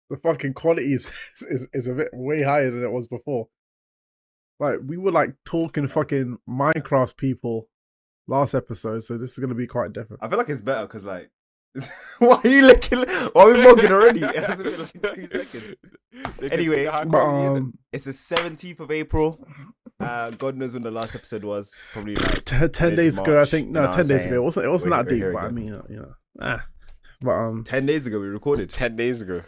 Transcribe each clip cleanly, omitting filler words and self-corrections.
the fucking quality is a bit way higher than it was before. Like we were like talking fucking Minecraft people last episode, so this is gonna be quite different. I feel like it's better because like, why are you looking? Why are we mugging already? It hasn't been like 2 seconds. Anyway, it's the 17th of April. God knows when the last episode was. Probably like 10 days ago, I think. No, 10 days ago. It wasn't that deep, but again. I mean, But 10 days ago we recorded. 10 days ago.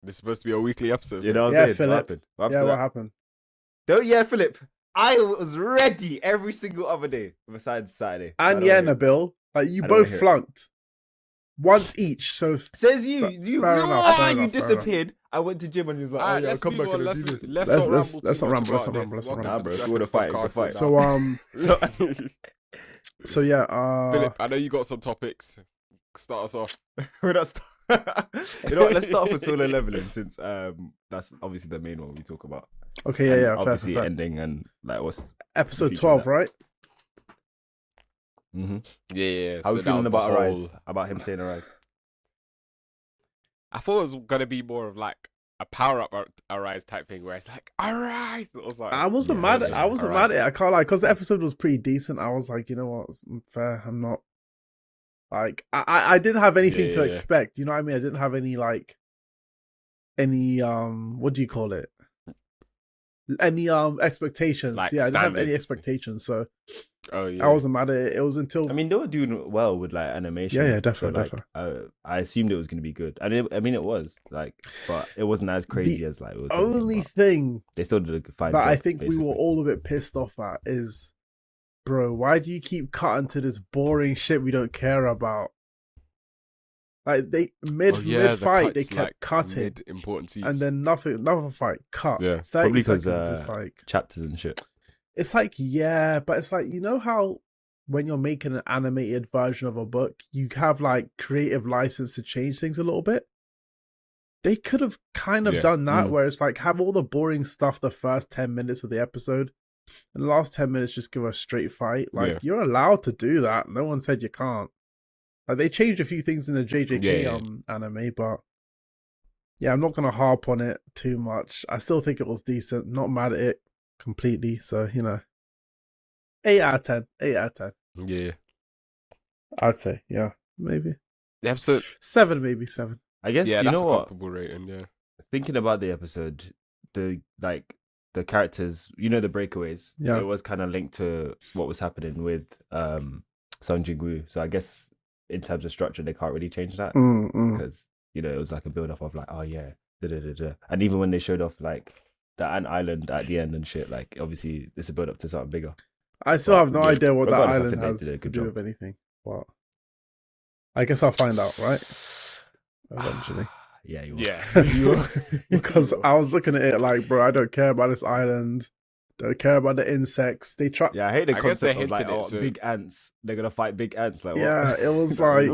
This is supposed to be a weekly episode. You know what I'm saying? Philip. What happened? Philip. I was ready every single other day besides Saturday. And Nabil, like you both flunked once each. So says you. After you disappeared, I went to gym and he was like, "Oh yeah, I'll come back and do this." Let's not ramble. Nah, bro. If you want to fight, go fight. So yeah. Philip, I know you got some topics. Start us off. We're not. You know what? Let's start off with solo leveling since that's obviously the main one we talk about. Okay, yeah. Obviously, fair. ending and like what's episode 12, right? Mm-hmm. Yeah. How are we feeling about Arise? About him saying Arise? I thought it was gonna be more of like a power up Arise type thing where it's like Arise. I wasn't mad at it. I can't like because the episode was pretty decent. I was like, you know what, fair. I'm not like I didn't have anything to expect. You know what I mean? I didn't have any what do you call it? Any expectations. Like I didn't have any expectations, so I wasn't mad at it. It was until I mean they were doing well with like animation. Yeah, definitely. So, like, I assumed it was going to be good, and it was like, but it wasn't as crazy as like. The only thing they still did a fine that job, I think basically. we were all a bit pissed off at is, bro, why do you keep cutting to this boring shit we don't care about? Like they mid fight, they kept like cutting important scenes, and then another fight cut. Yeah, 30 probably seconds. Because it's like chapters and shit. It's like but it's like, you know how when you're making an animated version of a book, you have like creative license to change things a little bit. They could have kind of done that, where it's like have all the boring stuff the first 10 minutes of the episode, and the last 10 minutes just give a straight fight. Like you're allowed to do that. No one said you can't. Like they changed a few things in the JJK anime, but yeah, I'm not gonna harp on it too much. I still think it was decent. Not mad at it completely. So 8 out of 10. 8 out of 10. Yeah, I'd say maybe the episode 7, maybe 7. I guess that's you know a what? comfortable rating. Yeah. Thinking about the episode, the characters, the breakaways. Yeah, it was kind of linked to what was happening with Sung Jin-woo. So I guess in terms of structure, they can't really change that because it was like a build up of like, oh yeah, and even when they showed off like the Ant Island at the end and shit, like obviously it's a build up to something bigger. I still have no idea what that island has to do with anything, but I guess I'll find out, right? Eventually. Yeah, you will. Yeah. Because I was looking at it like, bro, I don't care about this island. Don't care about the insects. They try. Yeah, I hate the concept of like, big ants. They're gonna fight big ants. Like, what? Yeah, it was like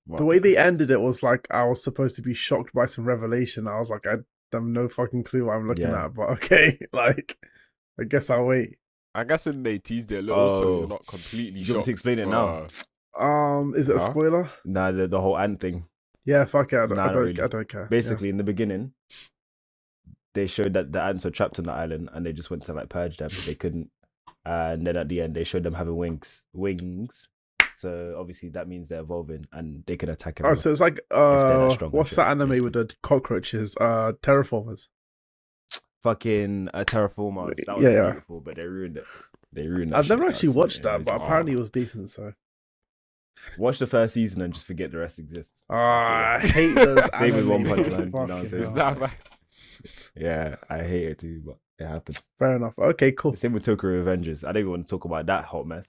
the way they ended it was like I was supposed to be shocked by some revelation. I was like, I have no fucking clue what I'm looking at, but okay, like, I guess I'll wait. I guess they teased it a little, so you're not completely shocked. You want to explain it now? Is it a spoiler? Nah, the whole ant thing. Yeah, fuck it. I don't care. Basically, in the beginning, they showed that the ants were trapped on the island and they just went to like purge them. They couldn't. And then at the end, they showed them having wings. So obviously that means they're evolving and they can attack everyone. Oh, so it's like, what's that anime basically with the cockroaches? Terraformers. Fucking Terraformers. That was beautiful, but they ruined it. I've never actually watched that, but apparently it was decent, so. Watch the first season and just forget the rest exists. I hate those. Same with One Punch Man. You know what I'm saying? Is that bad? Yeah, I hate it too, but it happens. Fair enough. Okay, cool. Same with Tokyo Revengers. I don't even want to talk about that hot mess.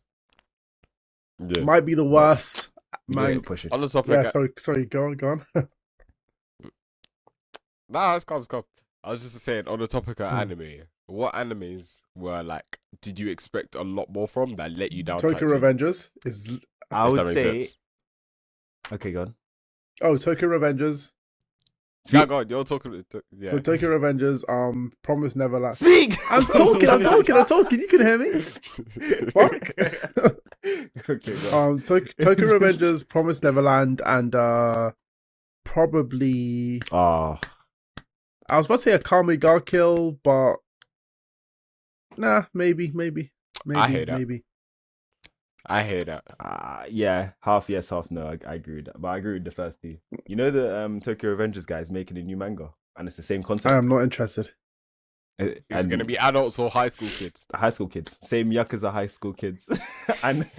Yeah. Might be the worst. Man, push it. On the topic. Yeah, sorry. Go on. Nah, it's calm. I was just saying, on the topic of anime, what animes were like, did you expect a lot more from that let you down? Tokyo Revengers is... I would say... Okay, go on. Oh, Tokyo Revengers. Yeah, go on. You're talking... Yeah. So Tokyo Revengers, Promise Neverland. Speak! I'm talking. You can hear me. Fuck. Okay, Tokyo Revengers, Promise Neverland, and probably... I was about to say a Kami God kill, but nah, maybe. I hate that. Maybe. I hate that. Yeah, half yes, half no. I agree with that, but I agree with the first two. You know the Tokyo Revengers guys making a new manga, and it's the same concept. I am not interested. It's going to be adults or high school kids. High school kids, same Yakuza high school kids, and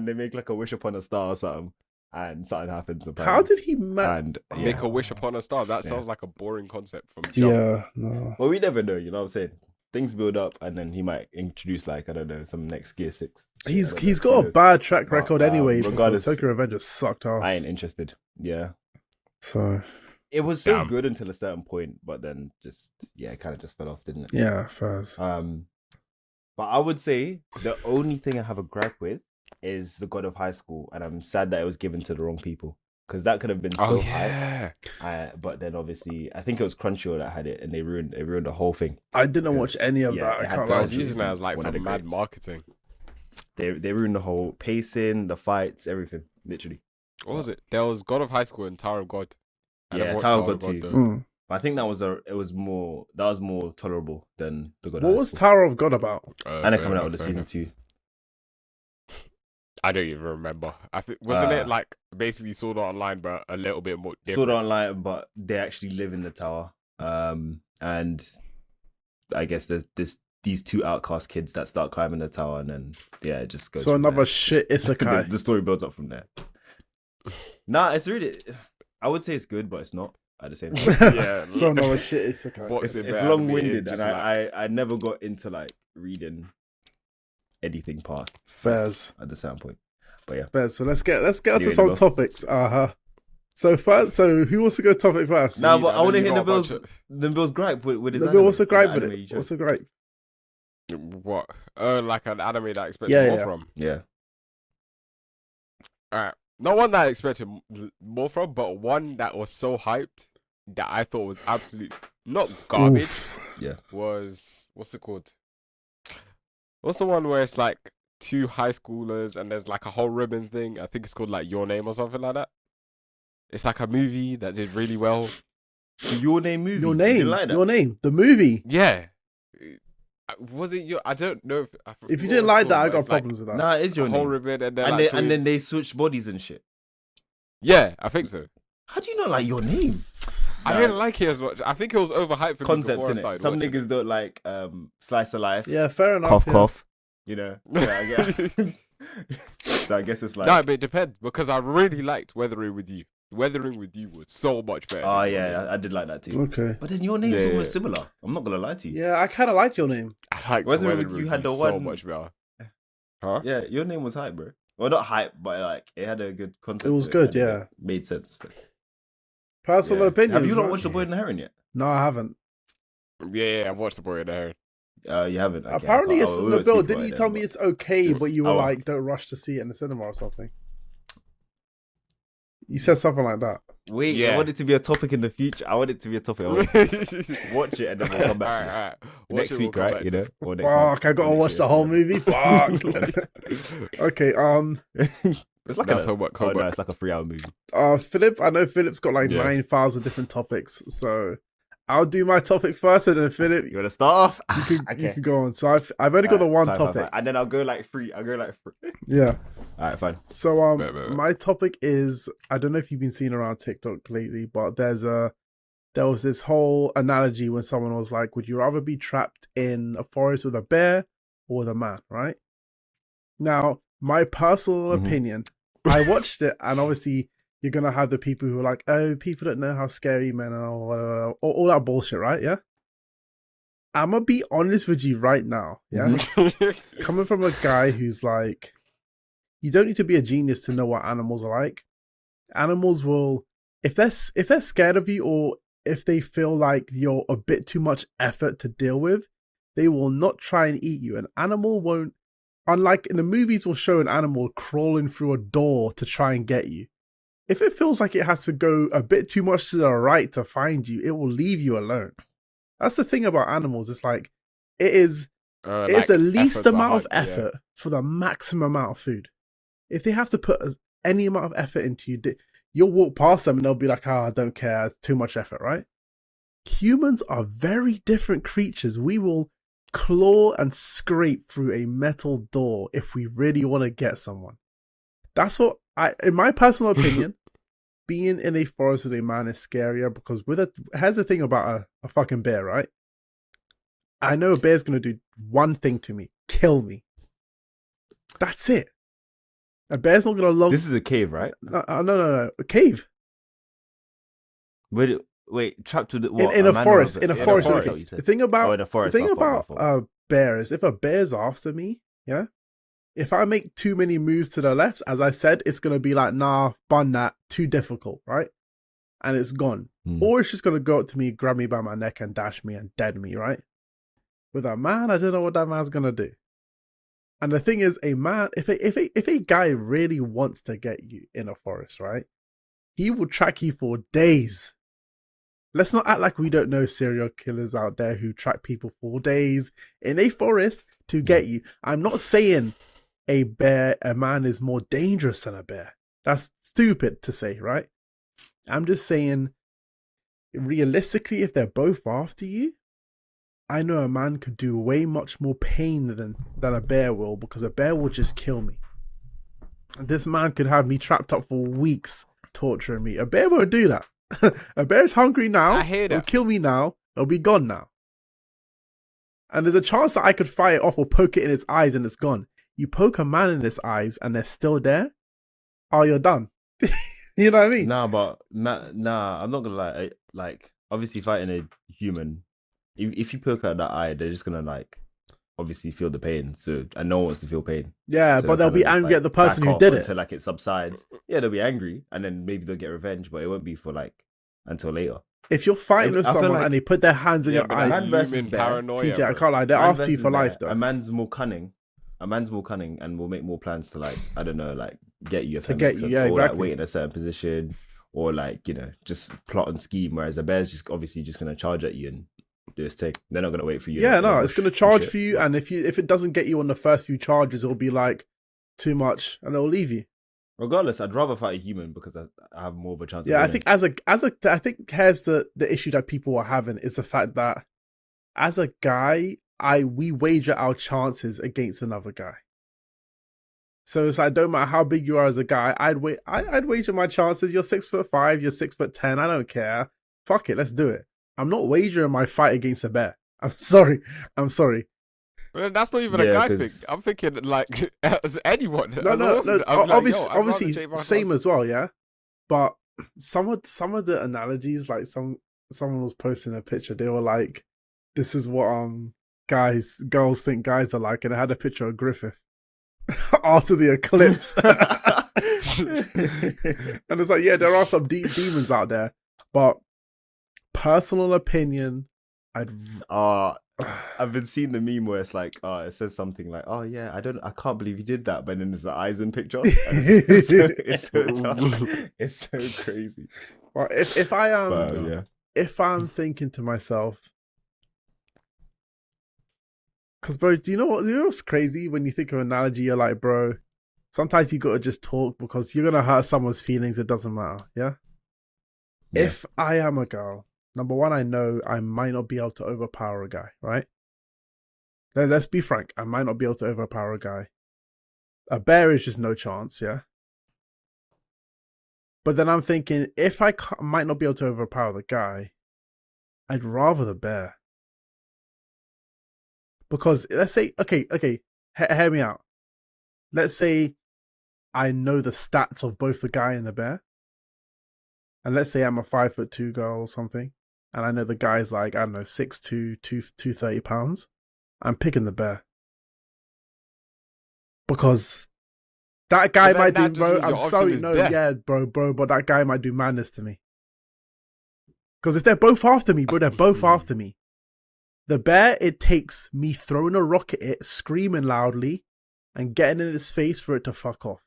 they make like a wish upon a star or something, and something happens. Apparently. How did he make a wish upon a star? That sounds like a boring concept from jump. Yeah, no. Well, we never know. You know what I'm saying? Things build up, and then he might introduce like I don't know some next Gear 6. He's got a bad track record anyway. Regardless, Tokyo Revengers sucked ass. I ain't interested. Yeah. So it was so good until a certain point, but then just it kind of just fell off, didn't it? Yeah, first. But I would say the only thing I have a gripe with is the God of High School, and I'm sad that it was given to the wrong people because that could have been so high. But then obviously, I think it was Crunchyroll that had it, and they ruined the whole thing. I didn't watch any of that. I was using it as like some mad marketing. They ruined the whole pacing, the fights, everything, literally. What was it? There was God of High School and Tower of God. Tower of God too. I think that was more tolerable than the God of High School. What was Tower of God about? And they're coming out with the season 2. I don't even remember. I think wasn't it like basically Sword Art Online, but a little bit more different? Sword Art Online, but they actually live in the tower. And I guess there's these two outcast kids that start climbing the tower, and then it just goes. So another shit isekai. the story builds up from there. Nah, it's really. I would say it's good, but it's not at the same time. Yeah. So another shit isekai. It's long-winded, and I never got into like reading anything past Fairs at the certain point. But yeah. Fairs. So let's get onto some topics. So who wants to go topic first? No, but I want to hear the Bill's gripe with his anime. What's the gripe with it? What's the gripe? What? Like an anime that I expected more from. Yeah. Alright. Not one that I expected more from, but one that was so hyped that I thought was absolute not garbage. Yeah. Was what's it called? What's the one where it's like 2 high schoolers and there's like a whole ribbon thing? I think it's called like Your Name or something like that. It's like a movie that did really well. Your Name movie. Your Name. Like Your Name. The movie. Yeah. Was it your? I don't know if you didn't like that. I got problems with that. Nah, it's Your Name. Whole ribbon and then they switch bodies and shit. Yeah, I think so. How do you not like Your Name? I didn't like it as much. I think it was overhyped for concepts me in it. Some niggas don't like slice of life. Yeah, fair enough. Cough. You know. So I guess it's like. No, but it depends because I really liked Weathering with You. Weathering with You was so much better. Oh yeah, I did like that too. Okay, but then Your Name's almost similar. I'm not gonna lie to you. Yeah, I kind of like Your Name. I liked Weathering with You had the so one much better. Huh? Yeah, Your Name was hype, bro. Well, not hype, but like it had a good concept. It was good, yeah. Made sense. Personal opinion. Have you not watched The Boy and the Heron yet? No, I haven't. Yeah, I've watched The Boy and the Heron. You haven't. Okay, apparently, it's the bill. Didn't you tell me it's okay, but you were like, don't rush to see it in the cinema or something? You said something like that. Wait, I want it to be a topic in the future. I want it to be a topic. Watch it and then we'll come back to it. Next week, right? You know? Or next Fuck, I gotta watch the whole movie. Fuck. Okay, it's like homework. No, it's like a 3-hour movie. Philip, I know Philip's got like 9,000 different topics, so I'll do my topic first, and then Philip, you want to start off? You can go on. So I've only got the one topic, fine. And then I'll go like 3. Yeah. All right, fine. So my topic is, I don't know if you've been seeing around TikTok lately, but there was this whole analogy when someone was like, would you rather be trapped in a forest with a bear or with a man, right? Now, my personal opinion, I watched it, and obviously you're going to have the people who are like, oh, people don't know how scary men are, or all that bullshit, right? Yeah? I'm going to be honest with you right now, yeah? Coming from a guy who's like, you don't need to be a genius to know what animals are like. Animals will, if they're scared of you, or if they feel like you're a bit too much effort to deal with, they will not try and eat you. An animal won't, unlike in the movies, will show an animal crawling through a door to try and get you. If it feels like it has to go a bit too much to the right to find you, it will leave you alone. That's the thing about animals. It's like, it's the least amount of effort for the maximum amount of food. If they have to put any amount of effort into you, you'll walk past them and they'll be like, I don't care, it's too much effort, right? Humans are very different creatures. We will claw and scrape through a metal door if we really want to get someone. That's what in my personal opinion, being in a forest with a man is scarier because here's the thing about a fucking bear, right? I know a bear's going to do one thing to me, kill me. That's it. A bear's not going to This is a cave, right? No. A cave. Wait, trapped with what? In a forest. In a forest. The thing about in a forest. The thing about a bear is if a bear's after me, yeah, if I make too many moves to the left, as I said, it's going to be like, nah, bun that, too difficult, right? And it's gone. Or it's just going to go up to me, grab me by my neck and dash me and dead me, right? With a man, I don't know what that man's going to do. And the thing is, a man, if a guy really wants to get you in a forest, right? He will track you for days. Let's not act like we don't know serial killers out there who track people for days in a forest to get you. I'm not saying a man is more dangerous than a bear. That's stupid to say, right? I'm just saying, realistically, if they're both after you, I know a man could do way much more pain than a bear will, because a bear will just kill me. This man could have me trapped up for weeks, torturing me. A bear won't do that. A bear's hungry now. I hear that. It'll kill me now. It'll be gone now. And there's a chance that I could fire it off or poke it in its eyes and it's gone. You poke a man in its eyes and they're still there, oh, you're done. You know what I mean? Nah, I'm not gonna lie. Like, obviously, fighting a human, if you poke out that eye, they're just gonna like obviously feel the pain. So, and no one wants to feel pain. Yeah, so but they'll be angry at the person who did it until like it subsides. Yeah, they'll be angry, and then maybe they'll get revenge, but it won't be for like until later. If you're fighting with someone and they put their hands in your eyes, man versus bear, paranoia, TJ, I can't lie, they're after you for life though. A man's more cunning and will make more plans to like, I don't know, like get you, if that makes sense. Yeah, or exactly. like wait in a certain position, or like, you know, just plot and scheme. Whereas a bear's just obviously just gonna charge at you and do his thing. They're not gonna wait for you. Yeah, no, it's gonna charge for you, and if it doesn't get you on the first few charges, it'll be like too much, and it'll leave you. Regardless, I'd rather fight a human because I have more of a chance. Yeah, of winning. I think I think here's the issue that people are having is the fact that as a guy, we wager our chances against another guy. So it's like, don't matter how big you are as a guy, I'd wager my chances. You're 6'5", you're 6'10". I don't care. Fuck it, let's do it. I'm not wagering my fight against a bear. I'm sorry. But that's not even a guy thing. I'm thinking like as anyone. No. Obviously, same as well, yeah. But some of the analogies, like someone was posting a picture. They were like, "This is what girls think guys are like," and I had a picture of Griffith after the eclipse. And it's like, yeah, there are some demons out there, but personal opinion, I've been seeing the meme where it's like, it says something like, "Oh yeah, I can't believe you did that," but then there's the eyes in picture. It's so dumb. It's so crazy. Well, if I am, if I'm thinking to myself, because bro, do you know what's crazy when you think of an analogy? You're like, bro, sometimes you gotta just talk because you're gonna hurt someone's feelings. It doesn't matter, yeah. If I am a girl, number one, I know I might not be able to overpower a guy, right? Let's be frank. I might not be able to overpower a guy. A bear is just no chance, yeah? But then I'm thinking, if I might not be able to overpower the guy, I'd rather the bear. Because let's say, okay, hear me out. Let's say I know the stats of both the guy and the bear. And let's say I'm a 5'2" girl or something. And I know the guy's like, I don't know, 6'2", 230 pounds. I'm picking the bear. Because that guy might do, bro, I'm sorry, no, yeah, bro, but that guy might do madness to me. Because if they're both after me, bro, they're both after me. The bear, it takes me throwing a rock at it, screaming loudly, and getting in its face for it to fuck off.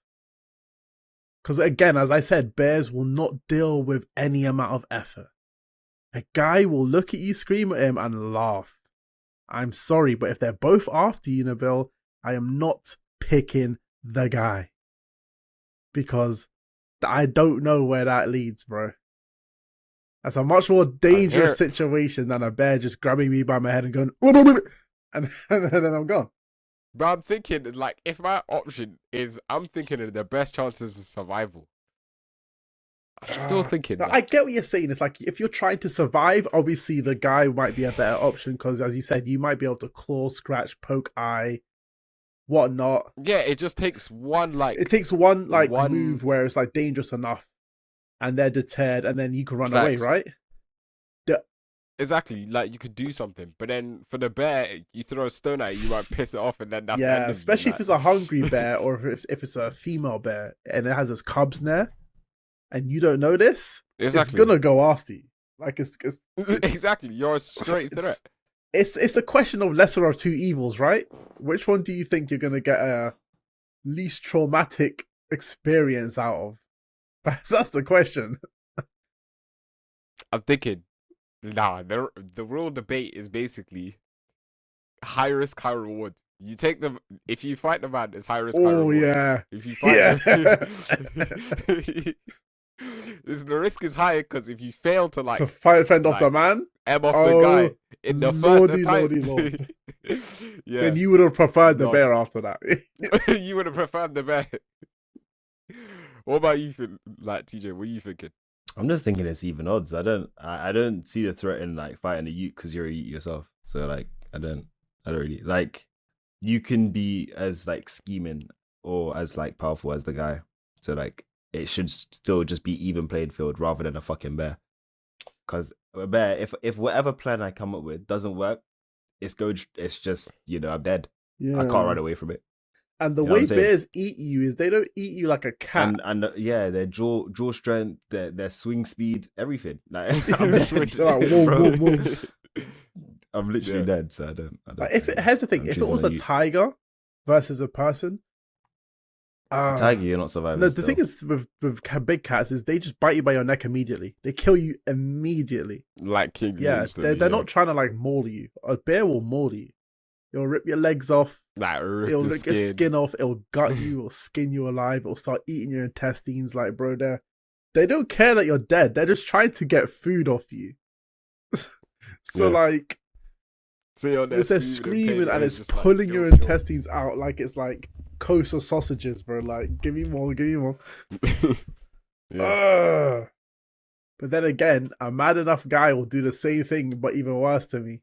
Because again, as I said, bears will not deal with any amount of effort. A guy will look at you, scream at him, and laugh. I'm sorry, but if they're both after you, Nabil, I am not picking the guy. Because I don't know where that leads, bro. That's a much more dangerous situation than a bear just grabbing me by my head and going, and then I'm gone. But I'm thinking, like, if my option is, I'm thinking of the best chances of survival. I'm still thinking. I get what you're saying. It's like, if you're trying to survive, obviously the guy might be a better option because, as you said, you might be able to claw, scratch, poke eye, whatnot. Yeah, it just takes one, like... It takes one move where it's, like, dangerous enough and they're deterred and then you can run away, right? Exactly, like, you could do something. But then for the bear, you throw a stone at it, you might piss it off and then that's the end of especially if it's a hungry bear or if it's a female bear and it has its cubs in there. And you don't know this, it's gonna go after you. Like it's exactly, you're a straight threat. It's a question of lesser of two evils, right? Which one do you think you're gonna get a least traumatic experience out of? That's the question. I'm thinking, the real debate is basically high risk, high reward. You take them if you fight the man, it's high risk, high reward. Oh yeah. If you fight them, the risk is higher because if you fail to fend off the man, off the guy in the first attempt, then you would have preferred the bear after that. You would have preferred the bear. What about you, like TJ? What are you thinking? I'm just thinking it's even odds. I don't see the threat in like fighting a Ute because you're a Ute yourself. So like I don't really like. You can be as like scheming or as like powerful as the guy. So like. It should still just be even playing field rather than a fucking bear. Because a bear, if whatever plan I come up with doesn't work, it's just, I'm dead. Yeah. I can't run away from it. And the way bears eat you is they don't eat you like a cat. And their jaw strength, their swing speed, everything. Like I'm I'm literally dead, so I don't here's the thing, if it was a tiger versus a person, tiger, you're not surviving. No, the thing is with big cats is they just bite you by your neck immediately. They kill you immediately. Like King. Yeah, they're not trying to like maul you. A bear will maul you. It'll rip your legs off. It'll rip your skin off. It'll gut you. It'll skin you alive. It'll start eating your intestines. Like, bro, they don't care that you're dead. They're just trying to get food off you. So like, they're screaming and it's pulling your intestines out like it's like kosher sausages, bro. Like, give me more. But then again, a mad enough guy will do the same thing, but even worse to me.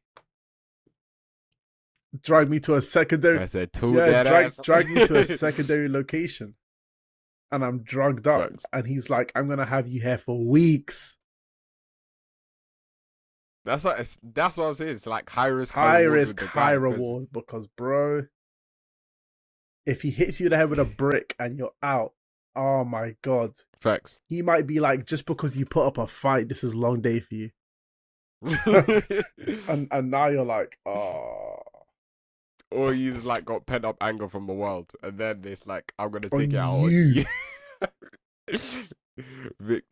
Drag me to a secondary. Drag me to a secondary location, and I'm drugged up. And he's like, "I'm gonna have you here for weeks." That's what I'm saying. It's like high risk, high reward. Because, bro, if he hits you in the head with a brick and you're out, oh my god, facts. He might be like, just because you put up a fight, this is a long day for you. and now you're like, oh. Or he's like got pent up anger from the world, and then it's like, I'm gonna take it out on you.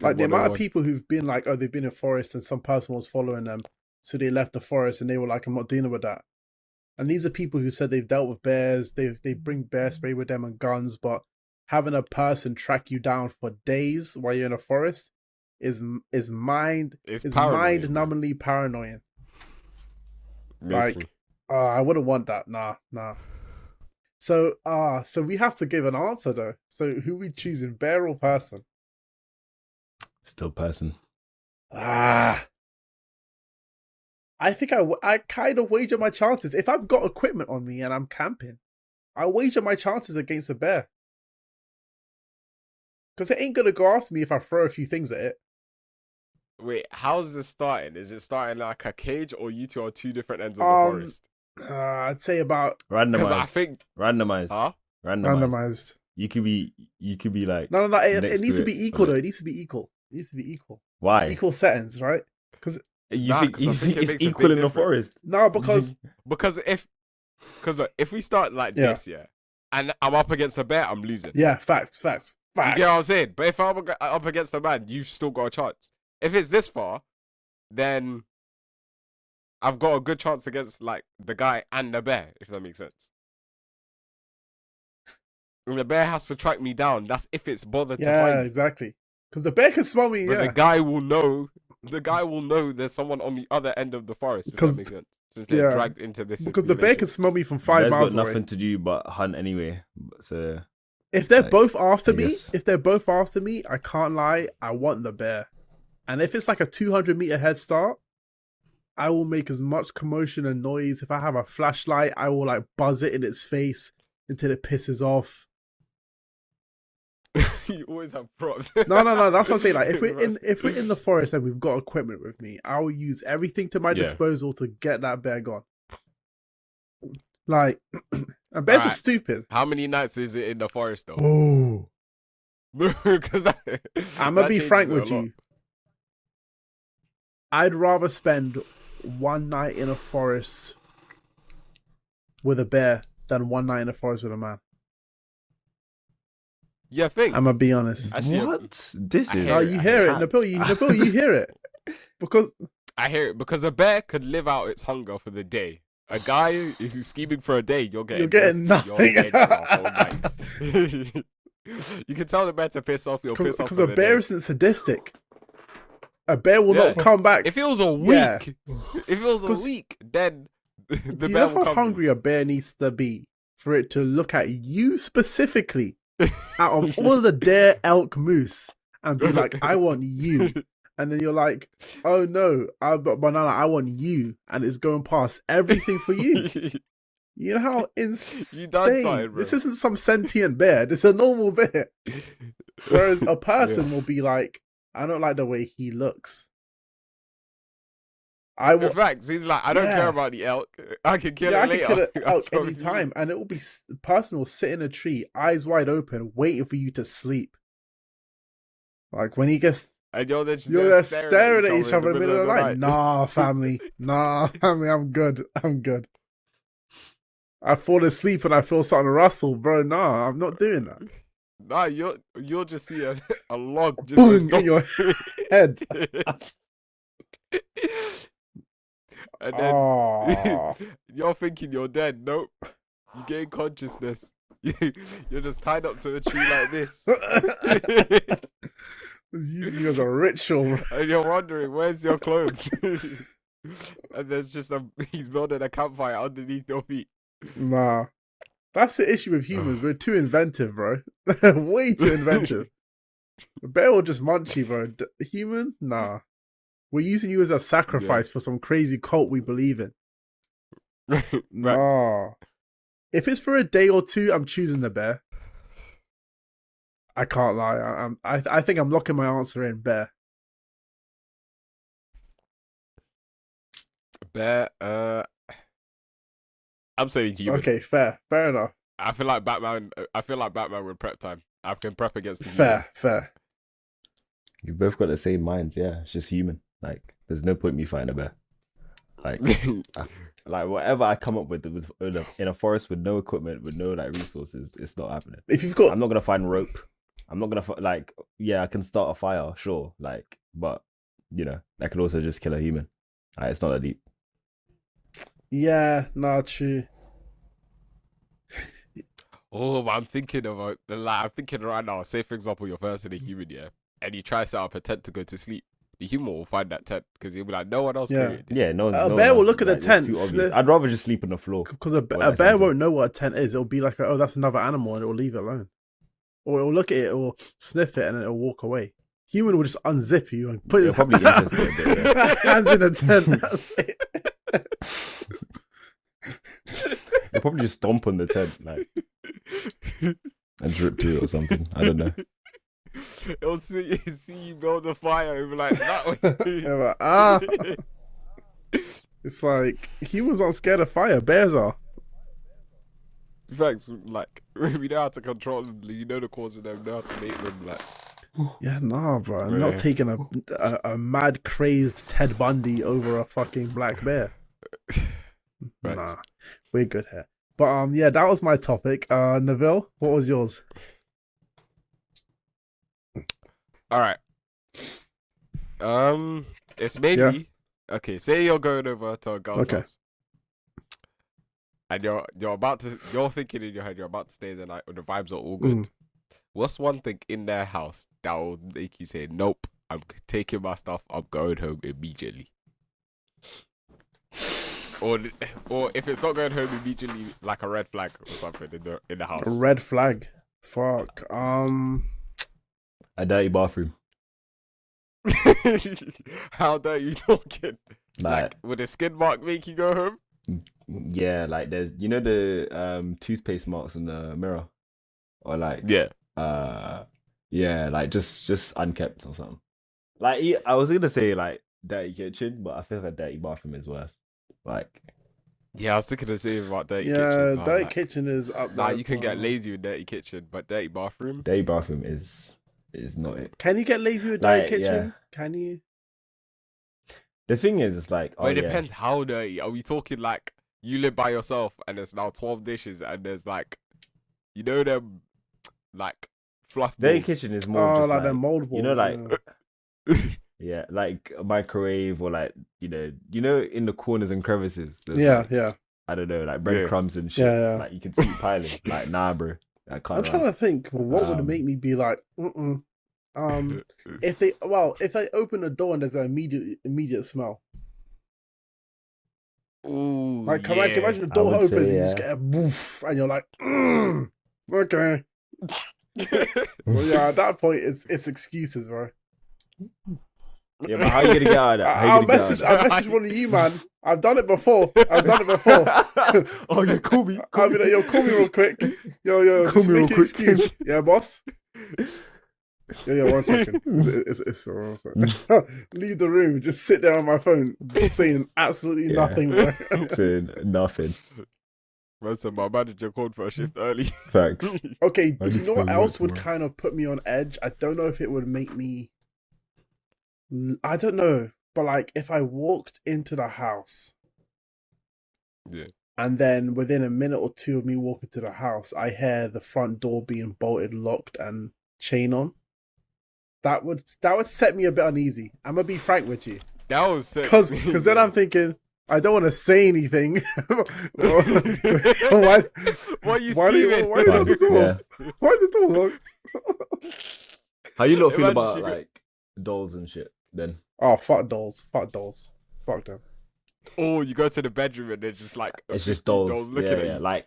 Like the amount of people who've been like, they've been in forest and some person was following them, so they left the forest and they were like, I'm not dealing with that. And these are people who said they've dealt with bears, they bring bear spray with them and guns, but having a person track you down for days while you're in a forest is mind-numbingly paranoid. Like, I wouldn't want that. Nah. So we have to give an answer though. So who we choosing, bear or person? Still person. I think I kind of wager my chances. If I've got equipment on me and I'm camping, I wager my chances against a bear. Because it ain't going to go after me if I throw a few things at it. Wait, how's this starting? Is it starting like a cage, or you two are two different ends of the forest? I'd say about... Randomized. I think... Randomized. Huh? Randomized. You could be like... No. It needs to be equal though. It needs to be equal. Why? Equal settings, right? Because you think it's equal in the forest? No, because if we start like this, and I'm up against a bear, I'm losing. Yeah, facts. You get what I'm saying? But if I'm up against a man, you've still got a chance. If it's this far, then I've got a good chance against like the guy and the bear, if that makes sense. And the bear has to track me down. That's if it's bothered to find me. Yeah, exactly. Because the bear can smell me, But the guy will know the guy will know there's someone on the other end of the forest. If that makes sense. Since they're dragged into this. Because the bear can smell me from 5 Bear's miles got away. nothing to do but hunt anyway. So if they're both after I me, guess. I can't lie, I want the bear. And if it's like a 200-meter head start, I will make as much commotion and noise. If I have a flashlight, I will like buzz it in its face until it pisses off. You always have props. No. That's what I'm saying. Like if we're in the forest and we've got equipment with me, I will use everything to my disposal to get that bear gone. Like, and bears are stupid. How many nights is it in the forest though? Oh, Because I'm gonna be frank with you. I'd rather spend one night in a forest with a bear than one night in a forest with a man. Yeah, think. I'm gonna be honest. Actually, what? This is. Oh, you hear it, Nabil. You hear it because I hear it because a bear could live out its hunger for the day. A guy who's scheming for a day, you're getting nothing. You can tell the bear to piss off. You'll piss off because a bear isn't sadistic. A bear will not come back. If it was a week, then the bear will come. How hungry a bear needs to be for it to look at you specifically out of all of the deer, elk, moose and be like, I want you. And then you're like, oh no, I've got banana, I want you. And it's going past everything for you. You know how insane. You done something, bro. This isn't some sentient bear. This is a normal bear. Whereas a person will be like, I don't like the way he looks. In fact, he's like, I don't care about the elk. I can kill it later. I can kill an elk anytime. And it will be, the person will sit in a tree, eyes wide open, waiting for you to sleep. Like when he gets... And you're there staring at each other in the middle of the night. Nah, family. I'm good. I fall asleep and I feel something rustle, bro. Nah, I'm not doing that. Nah, you'll just see a log just boom in your head. And then you're thinking you're dead. Nope. You gain consciousness. You're just tied up to a tree like this. It's using you as a ritual. And you're wondering, where's your clothes? And there's just he's building a campfire underneath your feet. Nah. That's the issue with humans. We're too inventive, bro. Way too inventive. A bear will just munch you, bro. Human? Nah. We're using you as a sacrifice for some crazy cult we believe in. Nah. If it's for a day or two, I'm choosing the bear. I can't lie. I think I'm locking my answer in bear. Bear. I'm saying human. Okay, fair enough. I feel like Batman with prep time. I can prep against the fair. You both got the same minds, yeah. It's just human. Like, there's no point me fighting a bear. Like, like whatever I come up with in a forest with no equipment, with no like resources, it's not happening. I'm not gonna find rope. I'm not gonna I can start a fire, sure. Like, but you know, I could also just kill a human. Like, it's not that deep. Yeah, true. Oh, but I'm thinking about I'm thinking right now. Say for example, you're first in a human, yeah, and you try to set up a tent to go to sleep. The human will find that tent because he'll be like, no one else created this. Yeah, no. A bear will look at the tent. I'd rather just sleep on the floor because a bear won't know what a tent is. It'll be like, oh, that's another animal, and it will leave it alone, or it'll look at it, or sniff it, and then it'll walk away. Human will just unzip you and put it probably hands in a tent. That's it. They'll probably just stomp on the tent, like, and drip to it or something. I don't know. It'll see you build a fire. It'll be like that way. It's like humans aren't scared of fire. Bears are. In fact, like we know how to control them. You know the cause of them. Know how to make them like. Yeah, nah, bro. I'm not taking a mad crazed Ted Bundy over a fucking black bear. Right. Nah, we're good here. But yeah, that was my topic. Neville, what was yours? All right. It's mainly okay. Say you're going over to a girl's house, and you're thinking in your head you're about to stay the night, or the vibes are all good. What's one thing in their house that will make you say nope? I'm taking my stuff. I'm going home immediately. Or if it's not going home immediately, like a red flag or something in the house. A red flag. Fuck. A dirty bathroom. How dare you talking? Like would a skid mark make you go home? Yeah, like there's the toothpaste marks on the mirror, or like yeah, like just unkept or something. Like I was gonna say like dirty kitchen, but I feel like a dirty bathroom is worse. Like I was thinking the same about dirty kitchen. Yeah, dirty kitchen is up there. Nah, you can get lazy with dirty kitchen, but dirty bathroom. Dirty bathroom is not it. Can you get lazy with dirty kitchen? Yeah. Can you? The thing is, it's like, but it depends how dirty. Are we talking like you live by yourself and there's now 12 dishes and there's like, them like fluff balls? Dirty kitchen is more just like them mold balls. Like yeah, like a microwave or like in the corners and crevices. Yeah. I don't know, like breadcrumbs and shit. Yeah. Like you can see piling. Like nah, bro. I'm trying to think. Well, what would make me be like, if they open the door and there's an immediate smell. Ooh, like imagine the door opens and you just get a boof and you're like, okay. Well, yeah, at that point it's excuses, bro. Yeah, but how are you gonna get out of that? I'll message one of you, man. I've done it before. Oh, yeah, call me. I'll be like, yo, call me real quick. Yo, call me real quick. Excuse. Yeah, boss. Yeah, 1 second. It's 1 second. Leave the room. Just sit there on my phone, saying absolutely nothing, bro. Saying nothing. Listen, my manager called for a shift early. Facts. Okay, do you know what else would kind of put me on edge? I don't know if it would make me... I don't know. But like, if I walked into the house... Yeah. And then within a minute or two of me walking to the house, I hear the front door being bolted, locked, and chain on. That would set me a bit uneasy. I'm gonna be frank with you. That was sick. Because then I'm thinking, I don't want to say anything. Why are you screaming? Why the door? Yeah. Why the door locked? How you lot feel about like dolls and shit then? Oh, fuck dolls. Fuck them. Oh, you go to the bedroom and there's just like it's just dolls looking at you. Like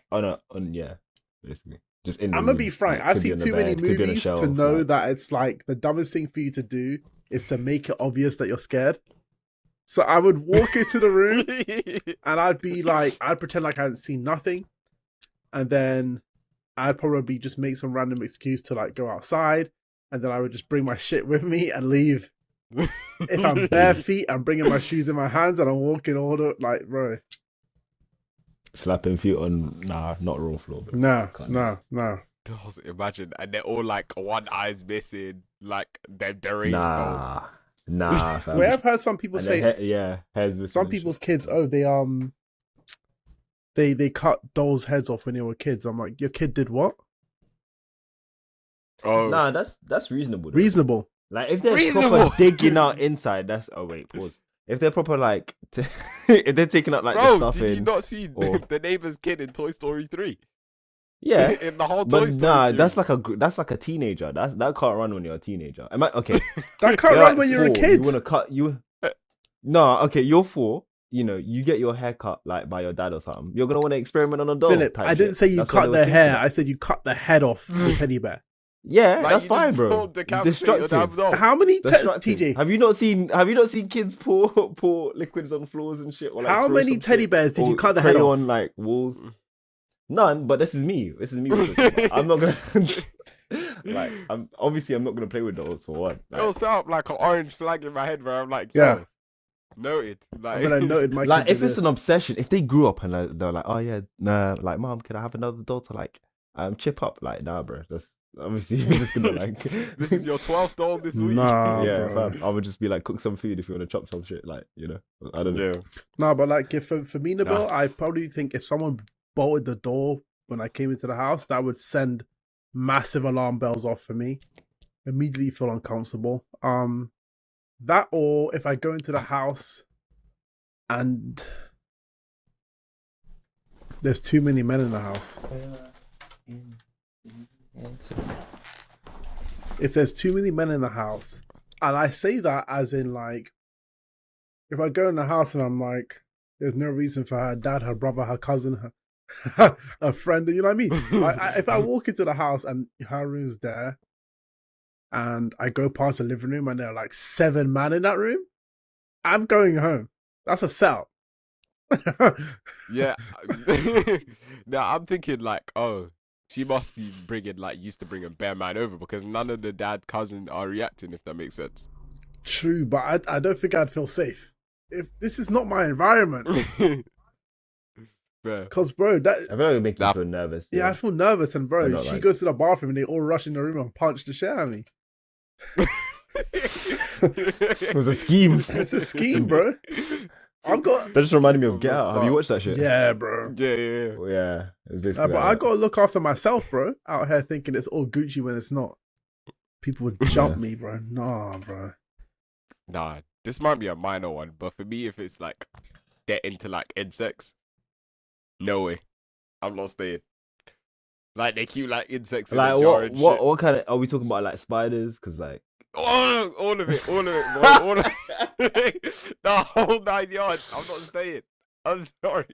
basically. Just in I'm gonna be frank. I've seen too many movies to know that it's like the dumbest thing for you to do is to make it obvious that you're scared. So I would walk into the room and I'd pretend like I hadn't seen nothing, and then I'd probably just make some random excuse to like go outside, and then I would just bring my shit with me and leave. If I'm bare feet, I'm bringing my shoes in my hands and I'm walking like, bro. Slapping feet on not raw floor. Nah. Dolls, imagine, and they're all like one eye's missing, like they're deranged dolls. Nah. Well, I've heard some people say, heads missing. Some people's kids, they cut dolls' heads off when they were kids. I'm like, your kid did what? Oh, nah, that's reasonable. Though. Reasonable. Like if they're proper digging out inside, that's pause. If they're proper like, if they're taking out like the stuff in. Did you not see the neighbor's kid in Toy Story 3? Yeah, in the whole Toy Story series. that's like a teenager. That can't run when you're a teenager. Okay, that can't run when you're a kid. You want to cut you? No, okay, you're 4. You get your hair cut like by your dad or something. You're gonna want to experiment on a doll. Philip, I didn't say you cut their hair. I said you cut the head off the teddy bear. Yeah, like that's fine, bro. Destructive. How many TJ? Have you not seen kids pour liquids on floors and shit? Or, like, how many teddy bears did you cut the head off? On like walls? None. But this is me. I'm not gonna. Like, I'm not gonna play with dolls for one. Like, it'll set up like an orange flag in my head where I'm like, yeah, noted. Like, I noted my like if it's an obsession, if they grew up and they're like, oh yeah, nah, like mom, can I have another doll to like chip up? Like, nah, bro, that's. Obviously, you're just gonna like. This is your 12th doll this week. Nah, yeah, fam. I would just be like, cook some food if you want to chop some shit. Like, I don't know. Yeah. No, but like, if for me, Nabil, I probably think if someone bolted the door when I came into the house, that would send massive alarm bells off for me. Immediately feel uncomfortable. That or if I go into the house and there's too many men in the house. If there's too many men in the house And I say that as in like, if I go in the house and I'm like, there's no reason for her dad, her brother, her cousin, her a friend, you know what I mean? If I walk into the house and her room's there, and I go past the living room and there are like 7 men in that room, I'm going home. That's a setup. Yeah. Now I'm thinking like, oh, she must be used to bringing bare man over because none of the dad cousin are reacting. If that makes sense. True, but I don't think I'd feel safe if this is not my environment. Because bro, that I feel like it make you feel nervous. Yeah, I feel nervous, and bro, she like... goes to the bathroom and they all rush in the room and punch the shit out of me. It was a scheme. It's a scheme, bro. That just reminded me of Get Out. Have you watched that shit? Yeah, bro. Yeah. But I gotta look after myself, bro. Out here thinking it's all Gucci when it's not. People would jump me, bro. Nah, bro. Nah, this might be a minor one, but for me, if it's like they're into like insects, no way, I'm not staying. Like they keep like insects in like a jar and shit. What kind of are we talking about? Like spiders? Because like all of it, bro. All of it. The whole 9 yards. I'm not staying. I'm sorry.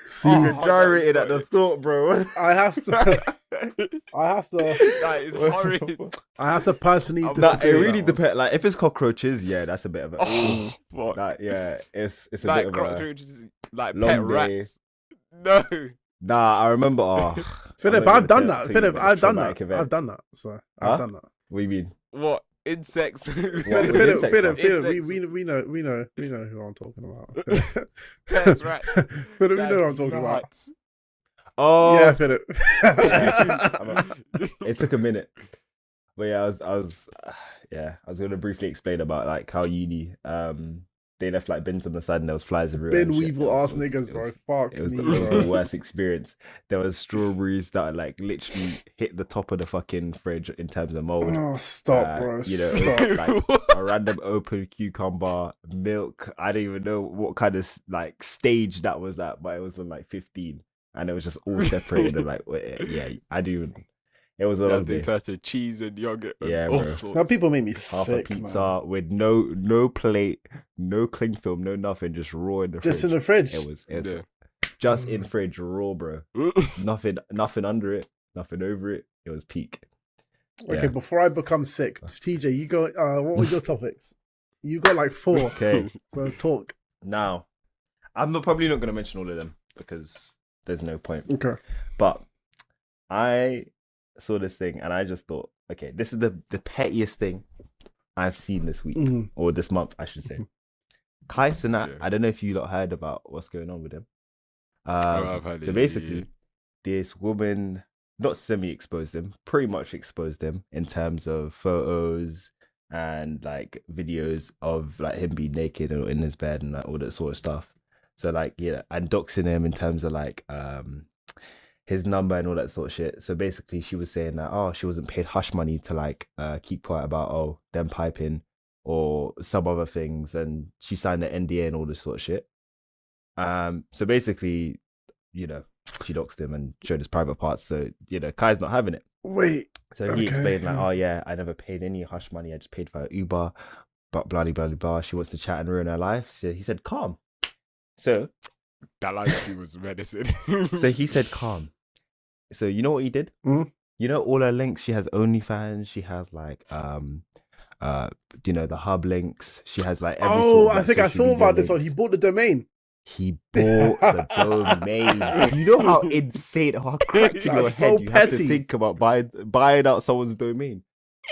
See, you're gyrated at the thought, bro. I have to. That is horrid. I have to personally. It really depends. Like if it's cockroaches, yeah, that's a bit of a. Yeah, it's a like bit of cockroaches, like long pet day. rats. No. Nah, I remember. Philip, I've done that. Philip, I've done that. I've done that. So I've done that. What do you mean? What insects? Philip, we know who I'm talking about. Pets, rats. Philip, we know who I'm talking about. Oh yeah, Philip. It took a minute, but yeah, I was gonna briefly explain about like how uni they left like bins on the side and there was flies everywhere. Bin weevil ass niggas, bro. Fuck it was me, it was the worst experience. There was strawberries that like literally hit the top of the fucking fridge in terms of mold. Oh, stop, bro. You know, stop. Like a random open cucumber, milk. I don't even know what kind of like stage that was at, but it was on like 15, and it was just all separated. And like, yeah, I do. It was a long day. They to cheese and yogurt. And yeah, all bro. sorts. Now people make me Half sick, a pizza man. with no plate, no cling film, no nothing, just raw in the fridge. Just in the fridge. It was just in fridge, raw, bro. nothing under it, nothing over it. It was peak. Okay, before I become sick, TJ, you go. What were your topics? You got like 4. Okay, so talk. Now, I'm probably not going to mention all of them because there's no point. Okay, but I saw this thing and I just thought, okay, this is the pettiest thing I've seen this week or this month, I should say. Kai Cenat, I don't know if you lot heard about what's going on with him. I've heard so basically, this woman not semi-exposed him, pretty much exposed him in terms of photos and like videos of like him being naked or in his bed and like all that sort of stuff. So like, yeah, and doxing him in terms of like his number and all that sort of shit. So basically she was saying that she wasn't paid hush money to like keep quiet about them piping or some other things, and she signed an NDA and all this sort of shit. So basically, you know, she doxed him and showed his private parts. So, you know, Kai's not having it. Wait. So he explained like, oh yeah, I never paid any hush money. I just paid for her Uber, but blah, blah, blah, blah. She wants to chat and ruin her life. So he said, calm. So that life she was medicine. So he said, calm. So you know what he did? You know, all her links, she has OnlyFans. She has like, you know, the hub links. She has like every sort of, I think I saw about this one. He bought the domain. He bought the domain. You know how insane, how cracked in your head you have to think about buying out someone's domain.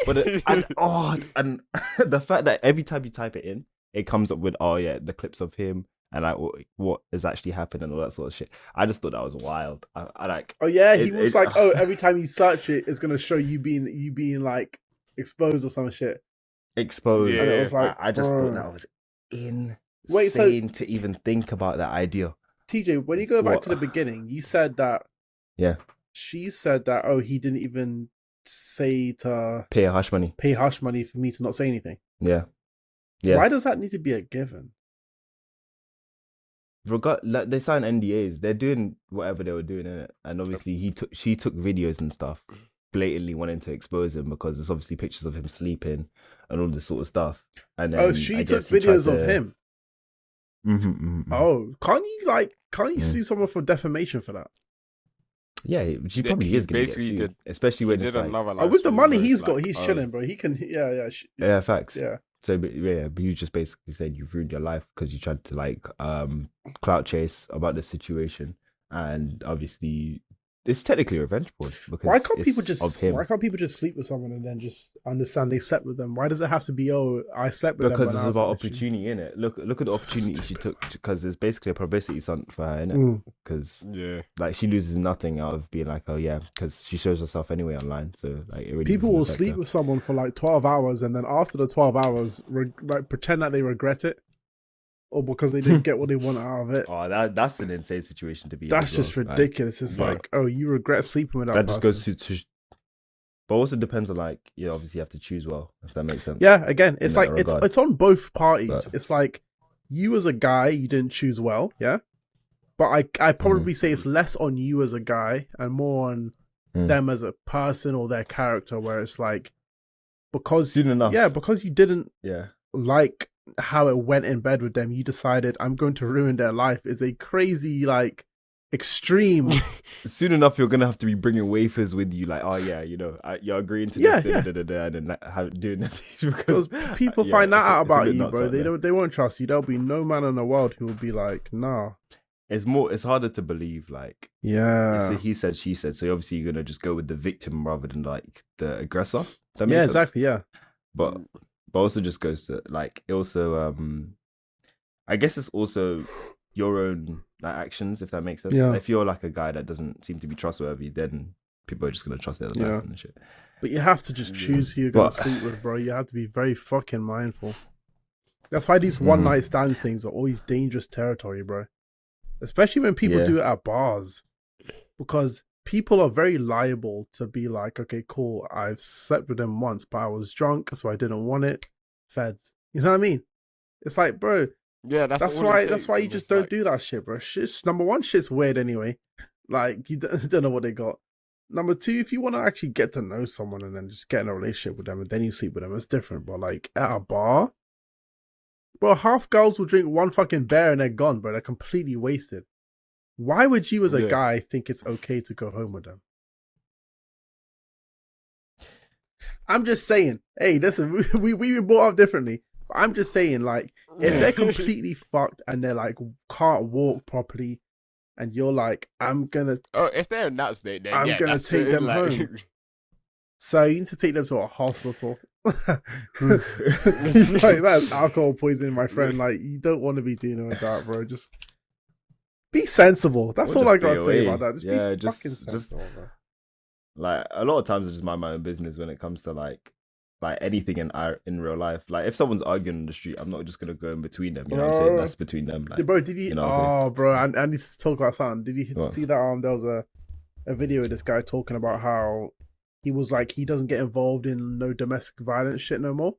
But and the fact that every time you type it in, it comes up with the clips of him and like what has actually happened and all that sort of shit. I just thought that was wild. I like. Oh yeah, he was like, every time you search it, it's gonna show you being like exposed or some shit. Exposed. Yeah. And it was like, I just thought that was insane to even think about that idea. TJ, when you go back to the beginning, you said that. Yeah. She said that. He didn't even say to pay hush money for me to not say anything. Yeah. Why does that need to be a given? Like, they signed NDAs. They're doing whatever they were doing in it, and obviously she took videos and stuff. blatantly wanting to expose him because there's obviously pictures of him sleeping and all this sort of stuff. And then she I took guess he tried videos of to- him. Oh, can't you sue someone for defamation for that? Yeah, she probably is going to get basically sued, especially when it's like, with the money he's got, he's chilling, bro. He can, yeah, facts. Yeah. So, but you just basically said you've ruined your life because you tried to like clout chase about the situation, and obviously it's technically revenge porn. Because why can't people just sleep with someone and then just understand they slept with them? Why does it have to be I slept with them? Because it's about opportunity, innit? Look at the opportunity she took, because it's basically a publicity stunt for her, innit? Because like she loses nothing out of being like, oh yeah, because she shows herself anyway online. So like, it really people will sleep with someone for like 12 hours and then after the 12 hours, like pretend that they regret it, or because they didn't get what they want out of it. Oh, that's an insane situation to be. That's just ridiculous. It's like, oh, you regret sleeping with that person. Just goes to. But also depends on like, obviously you have to choose well, if that makes sense. Yeah, again, it's like it's on both parties. But it's like you as a guy, you didn't choose well, yeah. But I probably say it's less on you as a guy and more on them as a person or their character, where it's like because soon enough, because you didn't like how it went in bed with them, you decided I'm going to ruin their life. Is a crazy like extreme. Soon enough you're gonna have to be bringing wafers with you, like, oh yeah, you're agreeing to this, and then doing that because people find that out about you, bro. They won't trust you. There'll be no man in the world who will be like, nah. It's harder to believe, like, it's a he said, she said. So obviously you're gonna just go with the victim rather than like the aggressor. That makes sense? Exactly, yeah. But also just goes to like, it also I guess it's also your own like actions, if that makes sense. Yeah. If you're like a guy that doesn't seem to be trustworthy, then people are just gonna trust the other person and shit. But you have to just choose who you're gonna sleep with, bro. You have to be very fucking mindful. That's why these one night stands things are always dangerous territory, bro. Especially when people do it at bars, because people are very liable to be like, okay, cool, I've slept with them once, but I was drunk, so I didn't want it. Feds, you know what I mean? It's like, bro. Yeah, that's why you just don't do that shit, bro. Shit's, number one, shit's weird anyway. Like, you don't know what they got. Number two, if you want to actually get to know someone and then just get in a relationship with them and then you sleep with them, it's different. But like at a bar, bro, half girls will drink one fucking beer and they're gone, bro. They're completely wasted. Why would you as a guy think it's okay to go home with them? I'm just saying, hey, listen, we were brought up differently. I'm just saying, like, if they're completely fucked and they're like can't walk properly, and you're like, if they're in that state, then I'm gonna take them home. So you need to take them to a hospital. It's like, that's alcohol poisoning, my friend. Like, you don't want to be dealing with that, bro. Just be sensible. That's all I gotta say about that. Just be fucking sensible, bro. Like, a lot of times I just mind my own business when it comes to like anything in real life. Like, if someone's arguing on the street, I'm not just gonna go in between them. You know what I'm saying? That's between them. Like, bro, did you? Bro, I need to talk about something. Did you see that? There was a video of this guy talking about how he was like, he doesn't get involved in no domestic violence shit no more.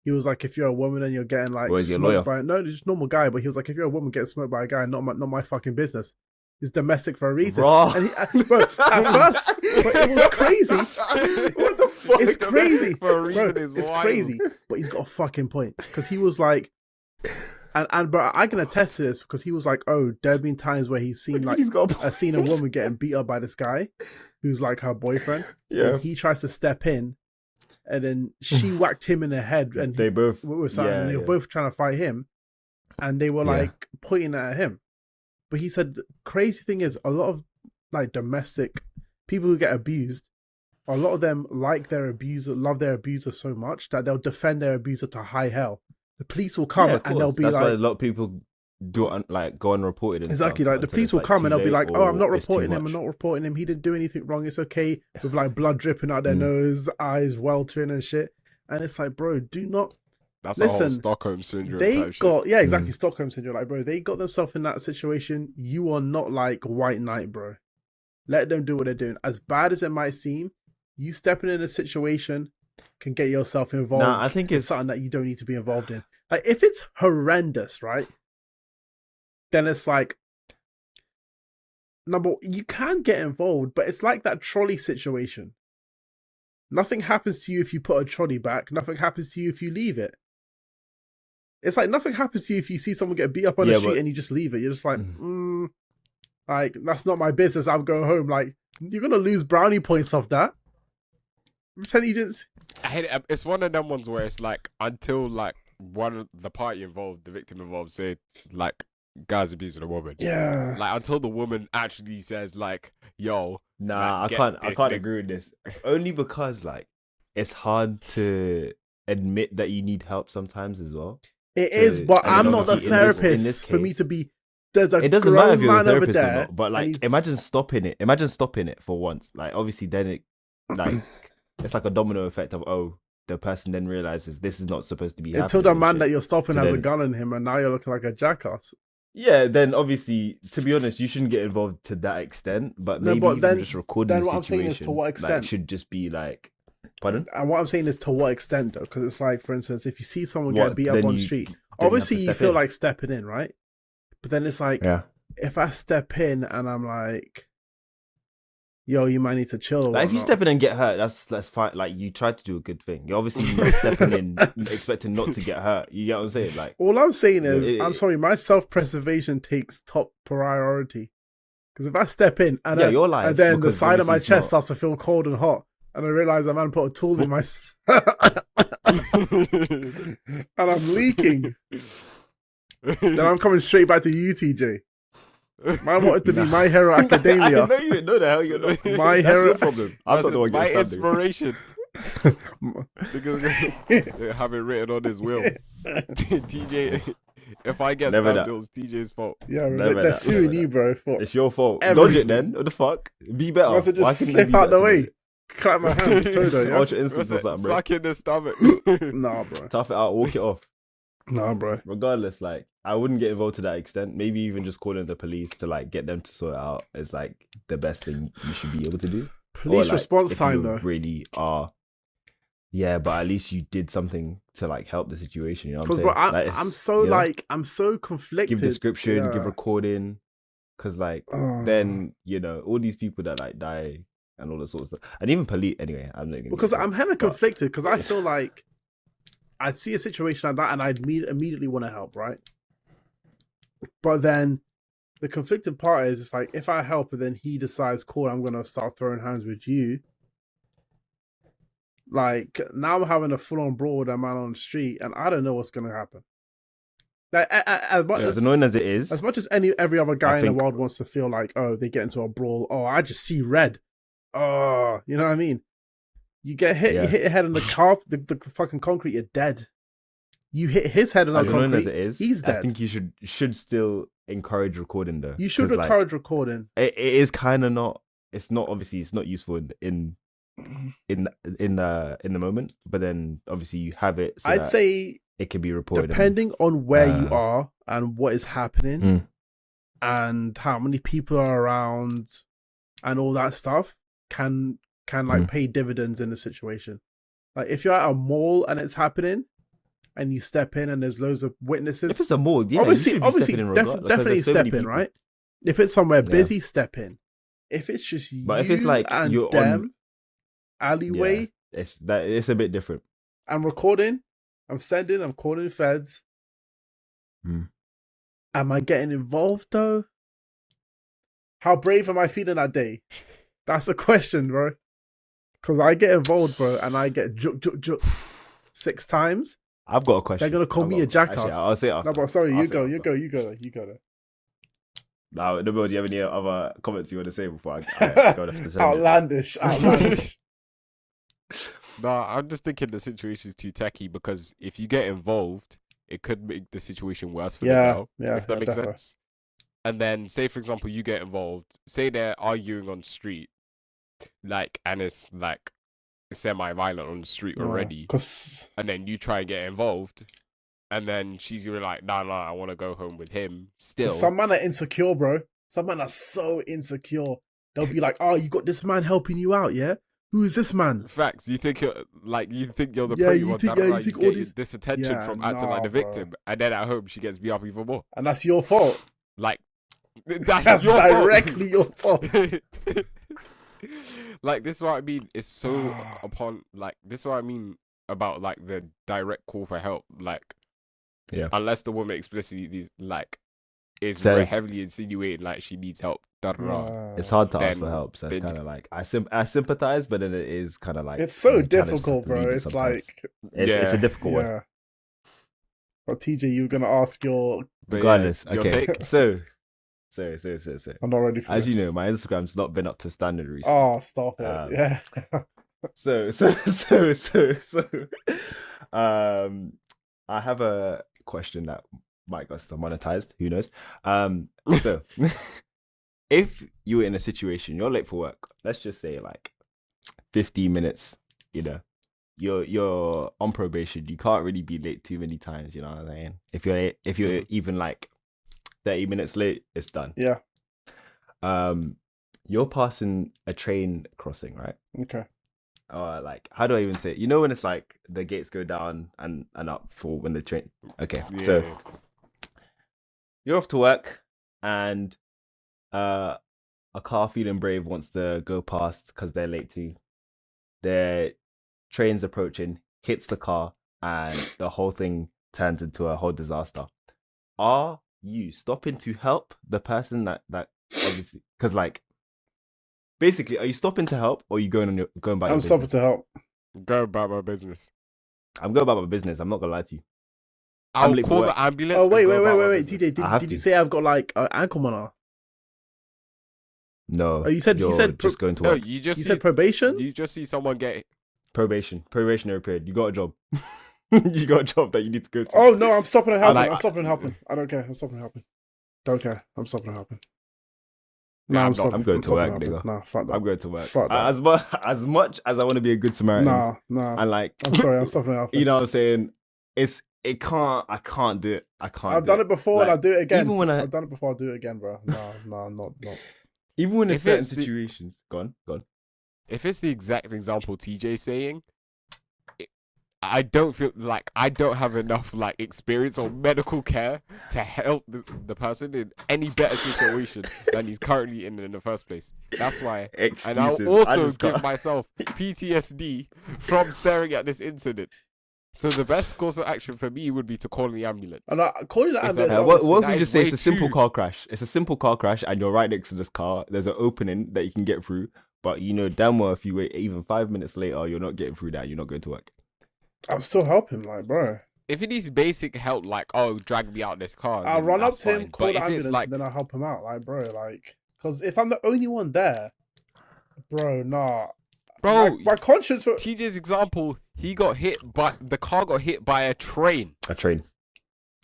He was like, if you're a woman and you're getting like smoked by just normal guy, but he was like, if you're a woman getting smoked by a guy, not my fucking business. It's domestic for a reason. And bro, at first, but it was crazy. What the fuck? It's crazy. For a reason, bro, it's crazy. But he's got a fucking point, because he was like, and bro, I can attest to this, because he was like, oh, there have been times where he's seen like seen a woman getting beat up by this guy, who's like her boyfriend. Yeah. And he tries to step in, and then she whacked him in the head, and they both were both trying to fight him, and they were like pointing at him. But he said the crazy thing is, a lot of like domestic people who get abused, a lot of them like their abuser, love their abuser so much that they'll defend their abuser to high hell. The police will come and they'll be that's like, why a lot of people do go unreported. Exactly, like the police will come and they'll be like, oh, I'm not reporting him. I'm not reporting him. He didn't do anything wrong. It's okay. With like blood dripping out their nose, eyes weltering and shit. And it's like, bro, do not. That's a whole Stockholm syndrome. Exactly, Stockholm syndrome. Like, bro, they got themselves in that situation. You are not like White Knight, bro. Let them do what they're doing. As bad as it might seem, you stepping in a situation can get yourself involved. I think it's something that you don't need to be involved in. Like, if it's horrendous, right? Then it's like, you can get involved, but it's like that trolley situation. Nothing happens to you if you put a trolley back. Nothing happens to you if you leave it. It's like nothing happens to you if you see someone get beat up on the street and you just leave it. You're just like, like, that's not my business. I'm going home. Like, you're going to lose brownie points off that. Pretend you didn't. I hate it. It's one of them ones where it's like, until like one of the party involved, the victim involved, say like, guys abusing a woman. Yeah. Like, until the woman actually says like, yo. Nah, like, I can't agree with this. Only because like, it's hard to admit that you need help sometimes as well. It is, but I'm not the therapist in this for me to be. There's a it doesn't matter if you're a man over therapist or there, not, but like, imagine stopping it for once. Like, obviously, then it like it's like a domino effect of the person then realizes this is not supposed to be happening. Until the man that you're stopping So has a then- gun on him, and now you're looking like a jackass. Yeah, then obviously, to be honest, you shouldn't get involved to that extent. But No, maybe but even then- just recording then the what I'm saying situation, is to what like, extent? should just be like, pardon? And what I'm saying is to what extent, though? Because it's like, for instance, if you see someone get beat up Then on the you street, don't have obviously to you step feel in. like stepping in, right? But then it's like, Yeah. if I step in and I'm like, yo, you might need to chill. Like, if you whatnot. step in and get hurt, that's fine. Like, you tried to do a good thing. You're obviously not stepping in expecting not to get hurt. You get what I'm saying? Like, All I'm saying is, it- I'm sorry, my self-preservation takes top priority. Because if I step in and, yeah, you're lying. and then the because side of my obviously chest it's not. starts to feel cold and hot, and I realize a man put a tool in my, and I'm leaking, then I'm coming straight back to you, TJ. Man wanted to be My Hero I Academia. know you know the hell you're not. My That's hero- your problem. I'm not the one my getting stabbed. inspiration. Because have it written on his will. TJ, if I get Never stabbed, that. it was TJ's fault. Yeah, Never they're that, suing never you, bro. For It's your fault. Everything. Dodge it then. What the fuck? Be better. must have Why just couldn't you slip be out the better way. today? Clap my hands, Toto, yeah? Watch your instance or What's it? something, bro. Suck in the stomach. Nah, bro. Tough it out. Walk it off. Nah, bro. Regardless, like, I wouldn't get involved to that extent. Maybe even just calling the police to like get them to sort it out is like the best thing you should be able to do. Police Or, like, response if time, you though. really are. Yeah, but at least you did something to like help the situation. You know what I'm Because, saying? bro, Like, it's, I'm so you know, I'm so conflicted. give description, Yeah. give recording, because like then you know all these people that like die and all that sort of stuff, and even police. Anyway, I'm not gonna Because get I'm into it, hella but- conflicted because I feel like I'd see a situation like that and I'd immediately want to help, right? But then the conflicted part is it's like if I help and then he decides, cool, I'm gonna start throwing hands with you. Like now I'm having a full-on brawl with a man on the street and I don't know what's gonna happen. Like as much Yeah, as as annoying as it is, as much as every other guy I in the think- world wants to feel like, oh, they get into a brawl. Oh, I just see red. Oh, you know what I mean? You get hit, Yeah. you hit your head on the the fucking concrete, you're dead. You hit his head on as the annoying concrete, as it is, he's I dead. think you should still encourage recording though. You should 'cause, like, encourage recording. it is kind of not. It's not obviously. It's not useful in the moment. But then obviously you have it. So I'd that say it can be reported. depending on where you uh, are and what is happening Mm. and how many people are around and all that stuff can like pay dividends in the situation. Like if you're at a mall and it's happening and you step in and there's loads of witnesses, If it's a mall, yeah, obviously you should be stepping in regardless, because definitely there's so many step in, people. right? If it's somewhere Yeah. busy, step in. If it's just But if you it's like and you're them on, alleyway, it's a bit different. I'm recording, I'm calling feds. Hmm. Am I getting involved though? How brave am I feeling that day? That's a question, bro. Because I get involved, bro, and I get juk 6 times. I've got a question. They're gonna call I've me got- a jackass. Actually, I'll say it after. No, but sorry, I'll you say go, it you after. go there. Now, nobody, do you have any other comments you want to say before I go to the Outlandish. No, I'm just thinking the situation's too techie because if you get involved, it could make the situation worse for the girl. Yeah, if that makes definitely. sense. And then, say for example, you get involved. Say they're arguing on street, like, and it's like semi-violent on the street already, Because and then you try and get involved, and then she's gonna be like, "Nah, I want to go home with him." Still, some men are insecure, bro. Some men are so insecure. They'll be like, "Oh, you got this man helping you out, yeah? Who is this man?" facts. You think you're the Yeah, pretty you one. think- That's yeah, you why you think all get these- this attention Yeah, from acting like the nah, bro. victim, and then at home she gets beat up even more. And that's your fault. Like that's, That's your fault. directly your fault. Like this is what I mean. It's so upon like this is what I mean about like the direct call for help. Like, Yeah. unless the woman explicitly like is Says- heavily insinuating like she needs help. It's hard to ask for Then- help, so it's then- kind of like I sympathize, but then it is kind of like It's so you kinda just have difficult, to bro. leave it It's sometimes. like, it's a difficult one. yeah. But TJ, you were gonna ask your. But Regardless, your okay. take? So, I'm not ready for as this. you know, my Instagram's not been up to standard recently. Oh, stop it! Yeah. So, I have a question that might get monetized. Who knows? So, if you were in a situation, you're late for work. Let's just say like 15 minutes. You know, you're on probation. You can't really be late too many times. You know what I'm saying? If you're even like 30 minutes late, it's done. Yeah. You're passing a train crossing, right? Okay. Like, how do I even say it? You know when it's like the gates go down and up for when the train. Okay, Yeah. so you're off to work, and a car feeling brave wants to go past because they're late too. Their train's approaching, hits the car, and the whole thing turns into a whole disaster. Are you stopping to help the person that obviously, because like basically, are you stopping to help or are you going by your I'm stopping business? to help. Go about my business. I'm going about my business. I'm not gonna lie to you. I'll late for call work. the ambulance. Oh and wait, go about my wait, business. TJ, I have did you to. say I've got like an ankle monitor? No. Oh, you said you're just going to No, work. you just You see, said probation. you just see someone get. Probationary period. You got a job. You got a job that you need to go to. Oh no, I'm stopping and helping. like- I'm stopping and helping. I don't care. I'm stopping and helping. Don't care. I'm stopping and helping. No, Nah, I'm I'm not. stopping. I'm going to stopping work, and helping. nigga. Nah, fuck that. I'm going to work. Fuck that. As much as I want to be a good Samaritan, Nah. and like, I'm sorry. I'm stopping and helping. you know what I'm saying? I can't do it. I've done it before and Like, I'll do it again. even when I've done it before, I'll do it again, bro. No, not. Even when in If certain it's the- situations. Go on. If it's the exact example TJ saying, I don't feel like I don't have enough like experience or medical care to help the person in any better situation than he's currently in the first place. That's why. Excuses. And I'll I also just give can't- myself PTSD from staring at this incident. So the best course of action for me would be to call the ambulance. And calling the Is ambulance. that- What obviously- if that we is just say it's way a simple too- car crash? It's a simple car crash, and you're right next to this car. There's an opening that you can get through, but you know damn well if you wait even 5 minutes later, you're not getting through that. You're not going to work. I'm still helping, like, bro. If he needs basic help, like drag me out this car, I'll then run up that's to him, fine. call But the if ambulance, it's like, and then I'll help him out, like, bro, like, because if I'm the only one there, bro, nah. bro, my conscience. For... TJ's example, the car got hit by a train. A train,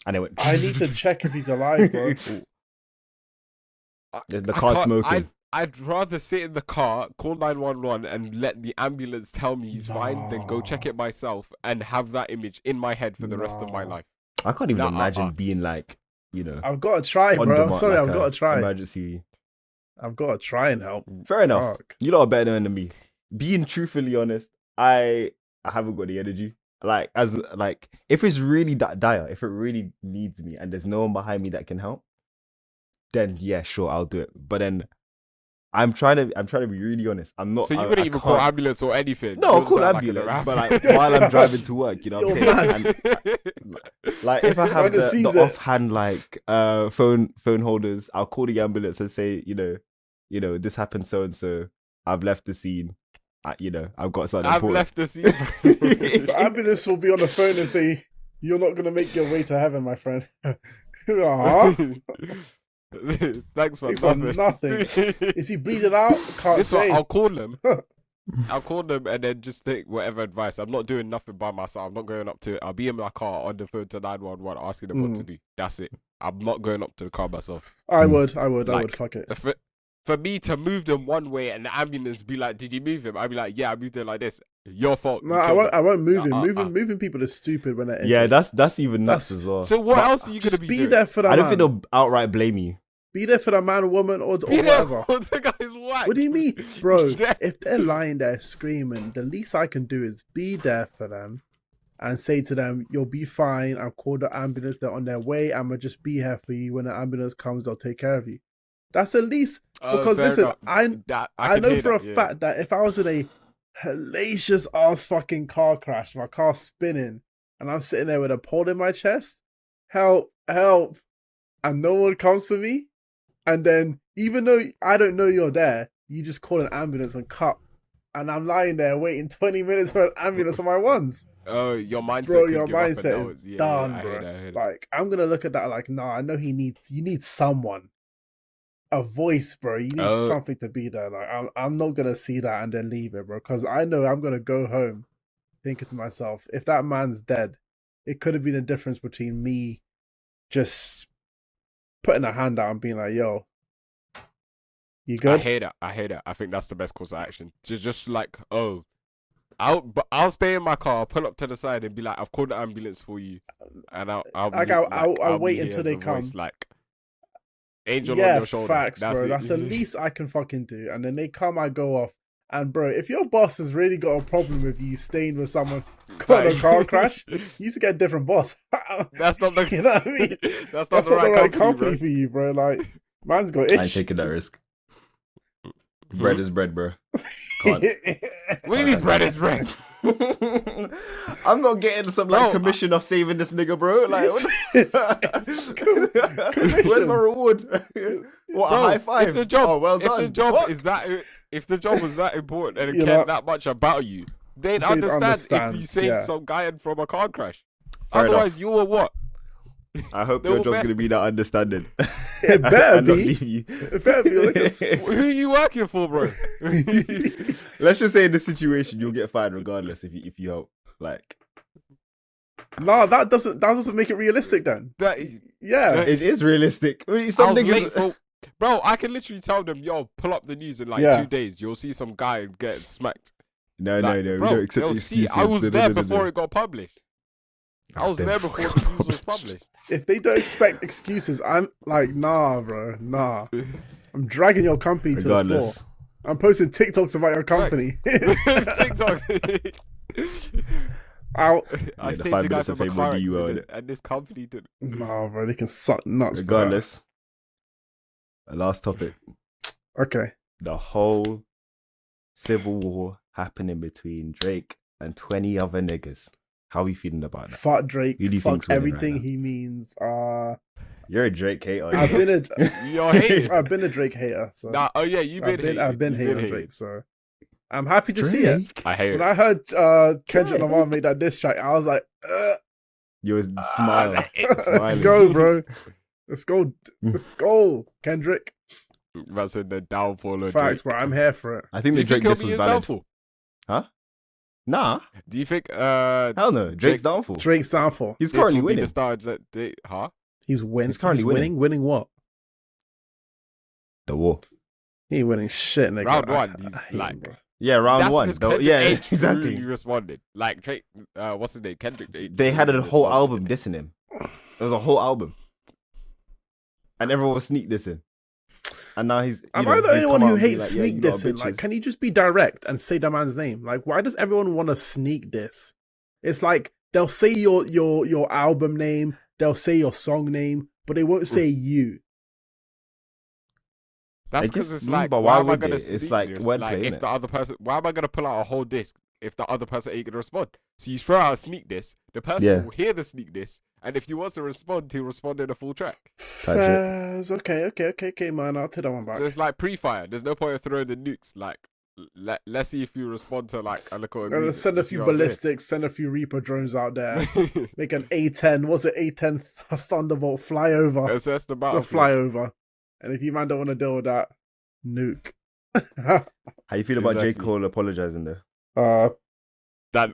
and it went. I need to check if he's alive, bro. The car's smoking. I'd rather sit in the car, call 911, and let the ambulance tell me he's fine, than go check it myself and have that image in my head for the rest of my Nah. life. I can't even Nah, imagine being like, you know, I've got to try, on bro. demand, Sorry, like I've a got to try. emergency. I've got to try and help. Fair enough. Fuck. You lot are better than me. Being truthfully honest, I haven't got the energy. Like if it's really that dire, if it really needs me, and there's no one behind me that can help, then yeah, sure, I'll do it. But then I'm trying to be really honest. I'm not. So you I wouldn't even call can't- ambulance or anything? No, I'll You're just call like a ambulance, rap. but like while I'm driving to work, you know what I'm You're saying? And, like if I have Trying to the seize it. offhand like phone holders, I'll call the ambulance and say, you know, this happened so and so. I've left the scene. I've got something I've important. left the scene. The ambulance will be on the phone and say, "You're not gonna make your way to heaven, my friend." Huh? Thanks for Thanks for nothing. nothing. Is he bleeding out? Can't This one, say. I'll call them. I'll call them and then just take whatever advice. I'm not doing nothing by myself. I'm not going up to it. I'll be in my car on the phone to 911 asking them what to do. That's it. I'm not going up to the car myself. I would. Like, Fuck it. For me to move them one way and the ambulance be like, "Did you move him?" I'd be like, "Yeah, I moved him like this. Your fault." No, You I killed won't. him." I won't move him. Uh-uh. Moving people is stupid when they're Yeah, injured. that's even nuts That's- as well. So what But else are you gonna Just be be doing? there for the I don't man. think they'll outright blame you. Be there for the man or woman or Be there whatever. for the guy's whack. What do you mean, bro? Dead. If they're lying there screaming, the least I can do is be there for them and say to them, "You'll be fine. I'll call the ambulance. They're on their way. I'm gonna just be here for you. When the ambulance comes, they'll take care of you." That's at least because fair listen, enough. I can know hear for a that, yeah. fact that if I was in a hellacious ass fucking car crash, my car spinning, and I'm sitting there with a pole in my chest, help, help, and no one comes for me, and then even though I don't know you're there, you just call an ambulance and cut, and I'm lying there waiting 20 minutes for an ambulance on my ones. Oh, your mindset, Bro, could your give up, and mindset is yeah, done, I bro. hear that, I hear that. Like, I'm gonna look at that like, nah, I know you need someone. A voice, bro. You need something to be there. Like, I'm not gonna see that and then leave it, bro. Because I know I'm gonna go home thinking to myself, if that man's dead, it could have been the difference between me just putting a hand out and being like, yo, you good? I hear that. I think that's the best course of action. To just like, I'll stay in my car, pull up to the side, and be like, I've called the ambulance for you, and I'll wait until they come. Voice, like, angel on your shoulder. Facts, That's bro. it. That's the least I can fucking do. And then they come, I go off. And bro, if your boss has really got a problem with you staying with someone caught in a car crash, you need to get a different boss. That's not the you know what I mean? That's not the right company for you, bro. Like, man's got issues. I ain't taking that risk. Bread is bread, bro. Can't. What do you mean bread is bread? I'm not getting some commission of saving this nigga, bro. Like, where's my reward? What, a high five? If the job, well done. If the job was that important and it cared that much about you, they'd understand if you saved some guy from a car crash. Fair Otherwise, enough. you were what? I hope your job's gonna be that understanding. It better be. You. It better be. Who are you working for, bro? Let's just say in this situation you'll get fired regardless if you help. Like, no, that doesn't make it realistic. Then it is realistic. I mean, bro, I can literally tell them, yo, pull up the news in like 2 days. You'll see some guy get smacked. No, bro, we don't accept excuses. I was there before it got published. I was there before the news was published. If they don't expect excuses, I'm like, nah, bro, nah. I'm dragging your company to the floor. I'm posting TikToks about your company. TikTok. I saved a guy from a car accident, and this company did. Nah, bro, they can suck nuts. Regardless. Last topic. Okay. The whole civil war happening between Drake and 20 other niggas. How are you feeling about that? Fuck Drake. Fuck everything he means. You're a Drake hater. I've been a Drake hater. So. Nah, I've been hating on Drake. So I'm happy to see it. I hate it. When I heard Kendrick Lamar made that diss track, I was like, you were smiling. Let's go, bro. Let's go, Kendrick. That's in the downfall of Facts, Drake. bro. I'm here for it. I think the Drake diss was valid. Downfall? Huh? Nah. Do you think? Hell no. Drake's downfall. Drake's downfall. He's currently winning. He's winning. He's currently winning. Winning what? The war. He ain't winning shit, nigga. Round one. He's like. Round one. Exactly. He responded. Like Drake. What's his name? Kendrick. They had a whole album dissing him. It was a whole album. And everyone was sneak dissing. And now he's. Am I the only one who hates sneak dissing? Like, can you just be direct and say the man's name? Like, why does everyone want to sneak diss? It's like they'll say your album name, they'll say your song name, but they won't say you. That's because it's like, why am I gonna? It's like wordplay. If the other person, why am I gonna pull out a whole disc if the other person ain't gonna respond? So you throw out a sneak diss, the person will hear the sneak diss. And if he wants to respond, he'll respond in a full track. Okay, man. I'll take that one back. So it's like pre-fire. There's no point of throwing the nukes. Like, let's see if you respond to like a little. Send a few ballistics. Send a few Reaper drones out there. Make an A10. What's it? A10 Thunderbolt flyover. Assess the battle. It's a flyover. And if you man don't want to deal with that, nuke. How you feel about J. Cole apologizing though? That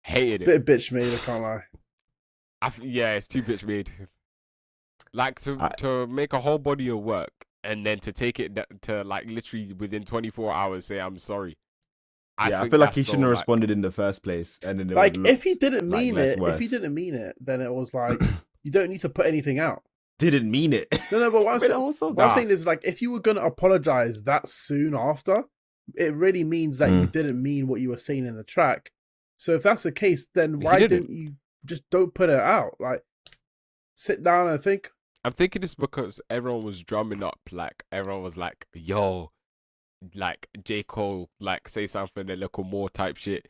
hated it. Bit bitch made. I can't lie. It's too bitch made. Like to make a whole body of work and then to take it to like literally within 24 hours say I'm sorry. I feel like he shouldn't have responded in the first place. And then like if he didn't mean it, then it was like you don't need to put anything out. Didn't mean it. No, but what I'm saying is like if you were gonna apologize that soon after, it really means that you didn't mean what you were saying in the track. So if that's the case, then why didn't you just don't put it out? Like sit down and think, I'm thinking it's because everyone was drumming up, like everyone was like, "Yo, like J. Cole, like say something a little more type shit."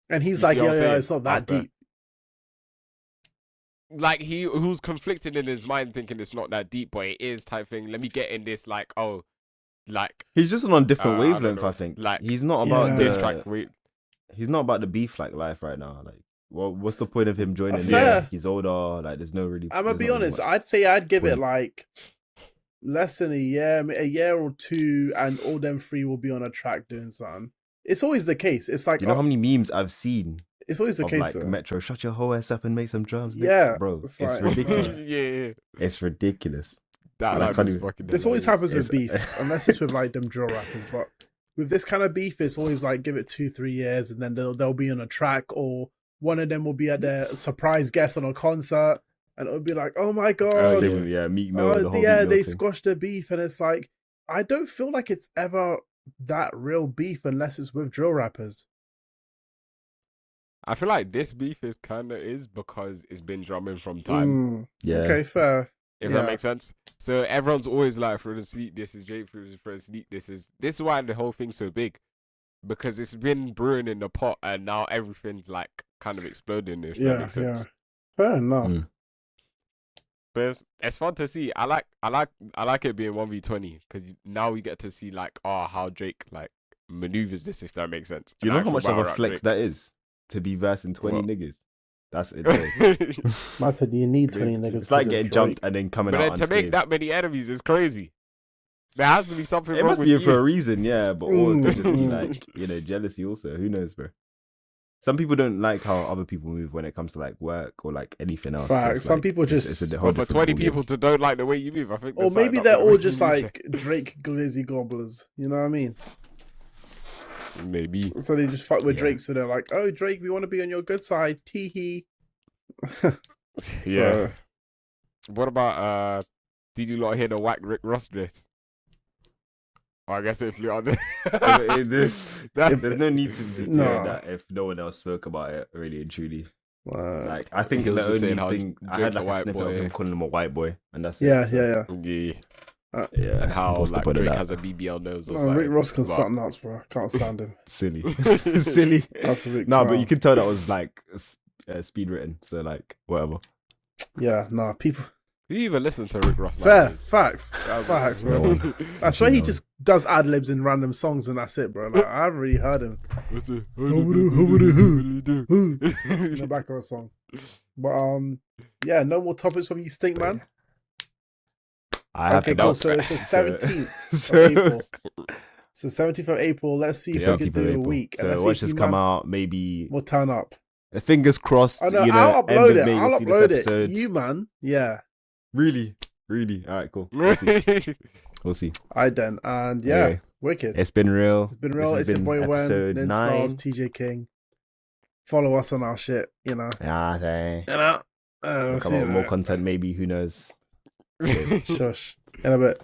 And he's You like, see what I'm yeah, saying? it's not that After- deep. Like he who's conflicted in his mind, thinking it's not that deep, but it is type thing. Let me get in this, like, oh, like He's just on different I don't wavelength. know, I think. like, He's not about Yeah. this the. track. Wait, He's not about the beef like life right now. Like, well, what's the point of him joining? Fair. He's older. Like, there's no really. I'm gonna there's be not really honest. much I'd say I'd give it point. like less than a year or two, and all them three will be on a track doing something. It's always the case. It's like You know how many memes I've seen it's always the of case. like though. Metro, shut your whole ass up and make some drums. Yeah, bro, it's it's like- ridiculous. yeah. It's ridiculous. That And I line can't was even- fucking. This always hilarious. happens with It's- beef, unless it's with like them drill rappers. But with this kind of beef, it's always like give it 2-3 years, and then they'll be on a track, or one of them will be at their surprise guest on a concert, and it'll be like, oh my god, Same with, Meek Mill. The whole yeah, Meek Mill they thing. squashed the beef, and it's like I don't feel like it's ever that real beef unless it's with drill rappers. I feel like this beef is because it's been drumming from time. Yeah. Okay, fair. If Yeah. that makes sense. So everyone's always like, for the sleep, this is Drake, for the sleep, this is why the whole thing's so big. Because it's been brewing in the pot and now everything's like kind of exploding, if that Yeah, makes yeah. sense. Fair enough. Mm. But it's fun to see. I like it being 1v20 because now we get to see like how Drake like maneuvers this, if that makes sense. Do you And know how I much feel of a bad flex about that is to be versing 20 What? niggas? That's insane. Drake. I said you need 20 Basically. niggas. It's like to getting Drake. jumped and then coming But out then to make unscathed. that many enemies is crazy. There has to be something It wrong must with be you. for a reason, yeah. But or it could just be Mm. like, jealousy also. Who knows, bro? Some people don't like how other people move when it comes to like work or like anything else. So Facts. it's Some like- people it's- just- it's a whole But for different 20 ballgame. people to don't like the way you move, I think. Or there's maybe something they're up with the all way just you move like Drake glizzy gobblers. You know what I mean? there. Maybe. So they just fuck with Yeah. Drake. So they're like, oh, Drake, we want to be on your good side. Tee hee. Yeah. What about did you not hear the whack Rick Ross diss? Well, I guess if you're on There's no need to be No. hearing that if no one else spoke about it, really and truly. Like, I think He was the just saying only how thing I Drake's had a like a white snippet of boy. him calling him a white boy, and that's yeah, it. So, yeah, yeah. Yeah. yeah. And how What's the like point of Drake that? has a BBL nose or No, something. Rick Ross can But- something nuts, bro. Can't stand him. Silly, silly. Absolutely. No, but can't. you could tell that was like speed written. So like whatever. Yeah, nah, people. Who even listens to Rick Ross? Fair. nowadays? Facts. Facts, bro. I swear he just does ad libs in random songs and that's it, bro. Like, I haven't really heard him What's it? in the back of a song. But yeah, no more topics from you, Stink Man. I have Okay, to cool. know. So it's the 17th of So- April. So 17th of April. Let's see if Yeah, we can do a week. And So let's see watch if this you come man out. Maybe will turn up. fingers crossed. I know. You know, I'll end upload of it. May, I'll you'll see this upload it. episode. You man, yeah. Really. All right, cool. We'll see. We'll see. I then and yeah, Anyway, wicked. it's been real. It's been real. This It's has your boy been Wen, episode then 9. Stars, TJ King. Follow us on our shit. You know. Yeah, thanks. We'll Come see on, you more later. content, maybe. Who knows? Shush. In a bit.